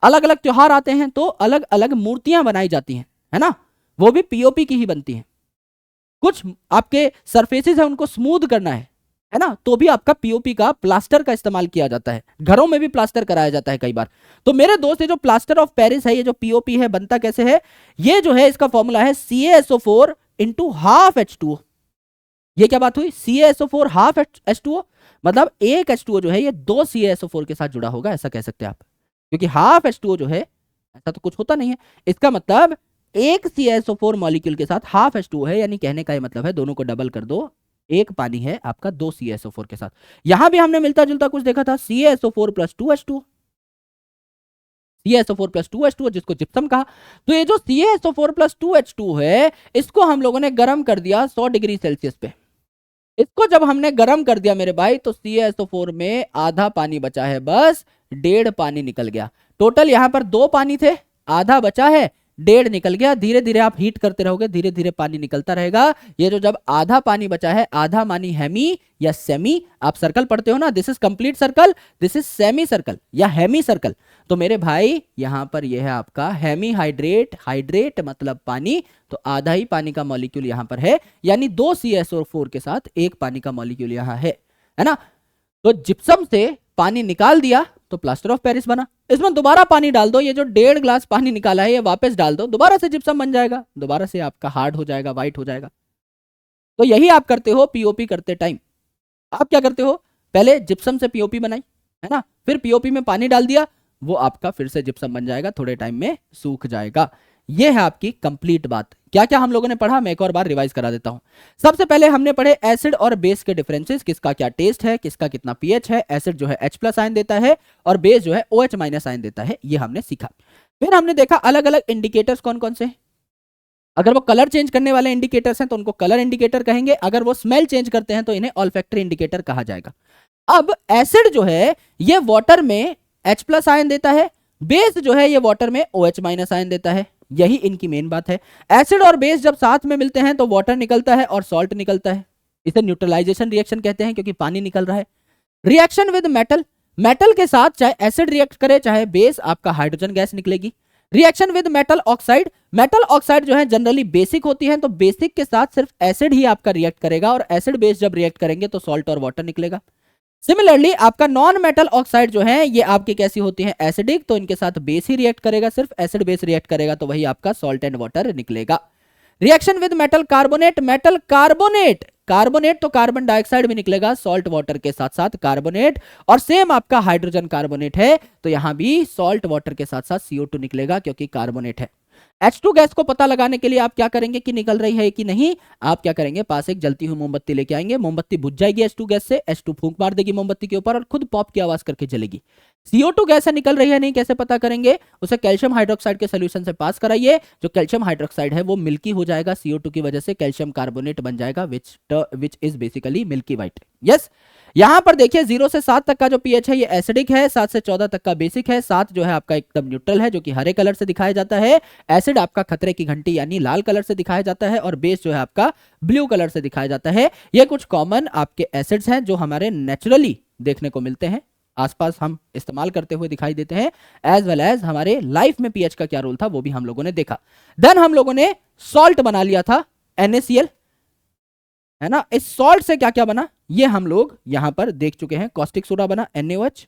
अलग अलग त्योहार आते हैं तो अलग अलग मूर्तियां बनाई जाती हैं, है ना, वो भी पीओपी की ही बनती हैं। कुछ आपके सरफेसेस है उनको स्मूथ करना है ना, तो भी आपका पीओपी का प्लास्टर का इस्तेमाल किया जाता है। घरों में भी प्लास्टर कराया जाता है कई बार। तो मेरे दोस्त ये जो प्लास्टर ऑफ पेरिस है, ये जो पीओपी है, बनता कैसे है? ये जो है इसका फॉर्मूला है CaSO4 इंटू हाफ H2O। ये क्या बात हुई? CaSO4 हाफ H2O, मतलब एक H2O जो है ये 2 CaSO4 के साथ जुड़ा होगा, ऐसा कह सकते हैं आप, क्योंकि हाफ H2O जो है ऐसा तो कुछ होता नहीं है। इसका मतलब एक CaSO4 मॉलिक्यूल के साथ हाफ H2O है, यानी कहने का ये मतलब है दोनों को डबल कर दो, एक पानी है आपका 2 CaSO4 के साथ। यहां भी हमने मिलता जुलता कुछ देखा था, CaSO4 plus 2H2O, CaSO4 plus 2H2O, जिसको जिप्सम कहा। तो ये जो CaSO4 प्लस 2H2O है, इसको हम लोगों ने गर्म कर दिया 100 डिग्री सेल्सियस पे। इसको जब हमने गर्म कर दिया मेरे भाई, तो CaSO4 में आधा पानी बचा है, बस 1.5 पानी निकल गया। टोटल यहां पर 2 पानी थे, आधा बचा है, 1.5 निकल गया। धीरे धीरे आप हीट करते रहोगे, धीरे धीरे पानी निकलता रहेगा। ये जो जब आधा पानी बचा है, आधा मानी हेमी या सेमी, आप सर्कल पढ़ते हो ना, this is complete circle, this is semi circle या हेमी सर्कल। तो मेरे भाई यहां पर यह है आपका हेमी हाइड्रेट, हाइड्रेट मतलब पानी, तो आधा ही पानी का मॉलिक्यूल यहां पर है, यानी 2 CaSO4 के साथ एक पानी का मॉलिक्यूल यहां है ना। तो जिप्सम से पानी निकाल दिया तो प्लास्टर ऑफ पेरिस बना। इसमें दोबारा पानी डाल दो, ये जो 1.5 ग्लास पानी निकाला है ये वापस डाल दो, दोबारा से जिप्सम बन जाएगा, दोबारा से आपका हार्ड हो जाएगा, व्हाइट हो जाएगा। तो यही आप करते हो पीओपी करते टाइम। आप क्या करते हो, पहले जिप्सम से पीओपी बनाई, है ना, फिर पीओपी में पानी डाल दिया, वो आपका फिर से जिप्सम बन जाएगा, थोड़े टाइम में सूख जाएगा। ये है आपकी कंप्लीट बात। क्या क्या हम लोगों ने पढ़ा, मैं एक और बार रिवाइज करा देता हूं। सबसे पहले हमने पढ़े एसिड और बेस के डिफरेंसेस, किसका क्या टेस्ट है, किसका कितना पीएच है। एसिड जो है H+ आयन देता है और बेस जो है OH- आयन देता है, ये हमने सीखा। फिर हमने देखा अलग अलग इंडिकेटर्स कौन कौन से हैं। अगर वो कलर चेंज करने वाले इंडिकेटर्स हैं तो उनको कलर इंडिकेटर कहेंगे, अगर वो स्मेल चेंज करते हैं तो इन्हें ऑल्फैक्टरी इंडिकेटर कहा जाएगा। अब एसिड जो है ये वाटर में H+ आयन देता है, बेस जो है ये वाटर में OH- आयन देता है, यही इनकी मेन बात है। एसिड और बेस जब साथ में मिलते हैं तो वाटर निकलता है और सॉल्ट निकलता है, इसे न्यूट्रलाइजेशन रिएक्शन कहते हैं, क्योंकि पानी निकल रहा है। रिएक्शन विद मेटल, मेटल के साथ चाहे एसिड रिएक्ट करे चाहे बेस, आपका हाइड्रोजन गैस निकलेगी। Reaction with metal oxide, metal oxide जो है जनरली बेसिक होती है, तो बेसिक के साथ सिर्फ एसिड ही आपका रिएक्ट करेगा, और एसिड बेस जब रिएक्ट करेंगे तो सॉल्ट और वाटर निकलेगा। सिमिलरली आपका नॉन मेटल ऑक्साइड जो है ये आपकी कैसी होती है, एसिडिक, तो इनके साथ बेस ही रिएक्ट करेगा, सिर्फ एसिड बेस रिएक्ट करेगा, तो वही आपका सॉल्ट एंड वाटर निकलेगा। Reaction with metal carbonate, metal carbonate, carbonate तो कार्बन डाइऑक्साइड भी निकलेगा सॉल्ट वाटर के साथ साथ कार्बोनेट, और सेम आपका हाइड्रोजन कार्बोनेट है तो यहां भी सॉल्ट वाटर के साथ साथ CO2 निकलेगा, क्योंकि कार्बोनेट है। H2 गैस को पता लगाने के लिए आप क्या करेंगे कि निकल रही है कि नहीं, आप क्या करेंगे, पास एक जलती हुई मोमबत्ती लेके आएंगे, मोमबत्ती बुझ जाएगी H2 गैस से, H2 फूंक मार देगी मोमबत्ती के ऊपर और खुद पॉप की आवाज करके जलेगी। CO2 गैस से निकल रही है नहीं, कैसे पता करेंगे, उसे कैल्शियम हाइड्रोक्साइड के सोल्यूशन से पास कराइए, जो कैल्शियम हाइड्रोक्साइड है वो मिल्की हो जाएगा, CO2 की वजह से कैल्शियम कार्बोनेट बन जाएगा, which is basically milky white. Yes, यहां पर देखिए 0 से 7 तक का जो पीएच है ये एसिडिक है, 7 से 14 तक का बेसिक है, 7 जो है आपका एकदम न्यूट्रल है जो कि हरे कलर से दिखाया जाता है, एसिड आपका खतरे की घंटी यानी लाल कलर से दिखाया जाता है, और बेस जो है आपका ब्लू कलर से दिखाया जाता है। ये कुछ कॉमन आपके एसिड्स हैं जो हमारे नेचुरली देखने को मिलते हैं, आसपास हम इस्तेमाल करते हुए दिखाई देते हैं, एज वेल एज हमारे लाइफ में पीएच का क्या रोल था वो भी हम लोगों ने देखा। देन हम लोगों ने सॉल्ट बना लिया था NaCl, है ना। इस सॉल्ट से क्या क्या बना ये हम लोग यहां पर देख चुके हैं, कॉस्टिक सोडा बना NaOH,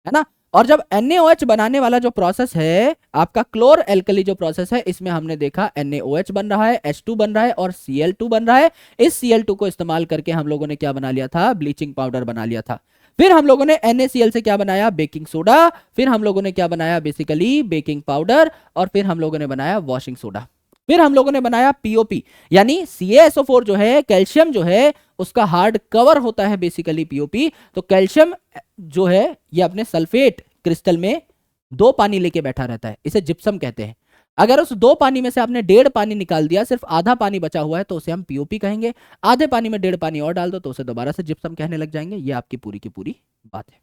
है ना। और जब NaOH बनाने वाला जो प्रोसेस है आपका क्लोर एल्कली जो प्रोसेस है, इसमें हमने देखा NaOH बन रहा है, H2 बन रहा है और Cl2 बन रहा है। इस Cl2 को इस्तेमाल करके हम लोगों ने क्या बना लिया था, ब्लीचिंग पाउडर बना लिया था। फिर हम लोगों ने NaCl से क्या बनाया, बेकिंग सोडा, फिर हम लोगों ने क्या बनाया, बेसिकली बेकिंग पाउडर, और फिर हम लोगों ने बनाया वॉशिंग सोडा, फिर हम लोगों ने बनाया पीओपी, यानी CaSO4 जो है कैल्शियम जो है उसका हार्ड कवर होता है बेसिकली पीओपी। तो कैल्शियम जो है ये अपने सल्फेट क्रिस्टल में 2 पानी लेके बैठा रहता है, इसे जिप्सम कहते हैं। अगर उस 2 पानी में से आपने 1.5 पानी निकाल दिया, सिर्फ आधा पानी बचा हुआ है, तो उसे हम पीओपी कहेंगे। आधे पानी में 1.5 पानी और डाल दो तो उसे दोबारा से जिप्सम कहने लग जाएंगे। ये आपकी पूरी की पूरी बात है।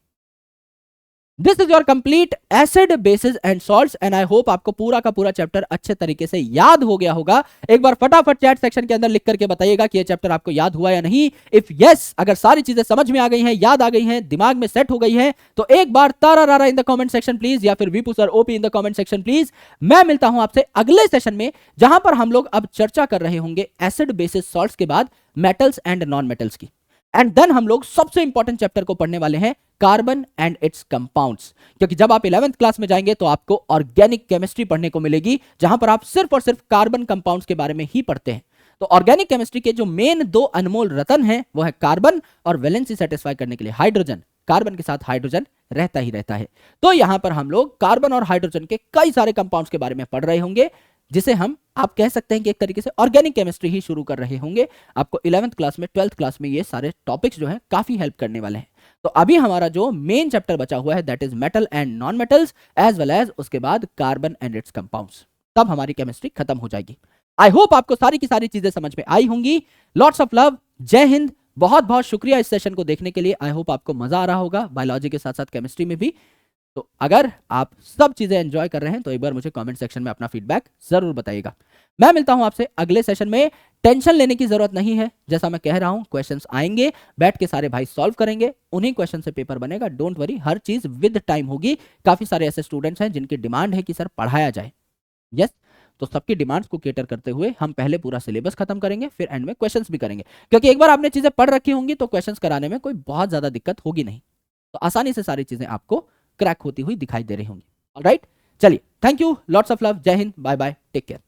This is your complete acid basis and salts and I hope आपको पूरा का पूरा चैप्टर अच्छे तरीके से याद हो गया होगा। एक बार फटाफट चैट सेक्शन के अंदर लिख करके बताइएगा कि ये चैप्टर आपको याद हुआ या नहीं। इफ यस, अगर सारी चीजें समझ में आ गई हैं, याद आ गई हैं, दिमाग में सेट हो गई है, तो एक बार तारा रारा in the comment section please, या फिर वीपू सर ओपी in the comment section please. मैं मिलता हूं आपसे अगले सेशन में, जहां पर हम लोग अब चर्चा कर रहे होंगे एसिड बेसिस सॉल्ट्स के बाद मेटल्स एंड नॉन मेटल्स की। एंड देन हम लोग सबसे इंपॉर्टेंट चैप्टर को पढ़ने वाले हैं, कार्बन एंड इट्स कंपाउंड्स। क्योंकि जब आप 11th क्लास में जाएंगे तो आपको ऑर्गेनिक केमिस्ट्री पढ़ने को मिलेगी, जहां पर आप सिर्फ और सिर्फ कार्बन कंपाउंड्स के बारे में ही पढ़ते हैं। तो ऑर्गेनिक केमिस्ट्री के जो मेन 2 अनमोल रतन हैं वो है कार्बन और वैलेंसी सेटिस्फाई करने के लिए हाइड्रोजन। कार्बन के साथ हाइड्रोजन रहता ही रहता है। तो यहां पर हम लोग कार्बन और हाइड्रोजन के कई सारे कंपाउंड्स के बारे में पढ़ रहे होंगे, जिसे हम आप कह सकते हैं कि एक तरीके से ऑर्गेनिक केमिस्ट्री ही शुरू कर रहे होंगे। आपको 11th क्लास में 12th क्लास में ये सारे टॉपिक्स जो हैं काफी हेल्प करने वाले हैं। तो अभी हमारा जो मेन चैप्टर बचा हुआ है that is metal and non metals as well as उसके बाद कार्बन एंड इट्स कंपाउंड्स, तब हमारी केमिस्ट्री खत्म हो जाएगी। आई होप आपको सारी की सारी चीजें समझ में आई होंगी। लॉट्स ऑफ लव, जय हिंद, बहुत बहुत शुक्रिया इस सेशन को देखने के लिए। आई होप आपको मजा आ रहा होगा बायोलॉजी के साथ साथ केमिस्ट्री में भी। तो अगर आप सब चीजें एंजॉय कर रहे हैं तो एक बार मुझे कमेंट सेक्शन में अपना फीडबैक जरूर बताइएगा। मैं मिलता हूं आपसे अगले सेशन में। टेंशन लेने की जरूरत नहीं है, जैसा मैं कह रहा हूं क्वेश्चंस आएंगे, बैठ के सारे भाई सॉल्व करेंगे, उन्हीं क्वेश्चन से पेपर बनेगा। डोंट वरी, हर चीज विद टाइम होगी। काफी सारे ऐसे स्टूडेंट्स हैं जिनकी डिमांड है कि सर पढ़ाया जाए। यस, तो सबकी डिमांड्स को केटर करते हुए हम पहले पूरा सिलेबस खत्म करेंगे, फिर एंड में क्वेश्चंस भी करेंगे। क्योंकि एक बार आपने चीजें पढ़ रखी होंगी तो क्वेश्चंस कराने में कोई बहुत ज्यादा दिक्कत होगी नहीं, तो आसानी से सारी चीजें आपको क्रैक होती हुई दिखाई दे रही होंगी। ऑलराइट, चलिए, thank you, lots of love, जय हिंद, बाय बाय, टेक केयर।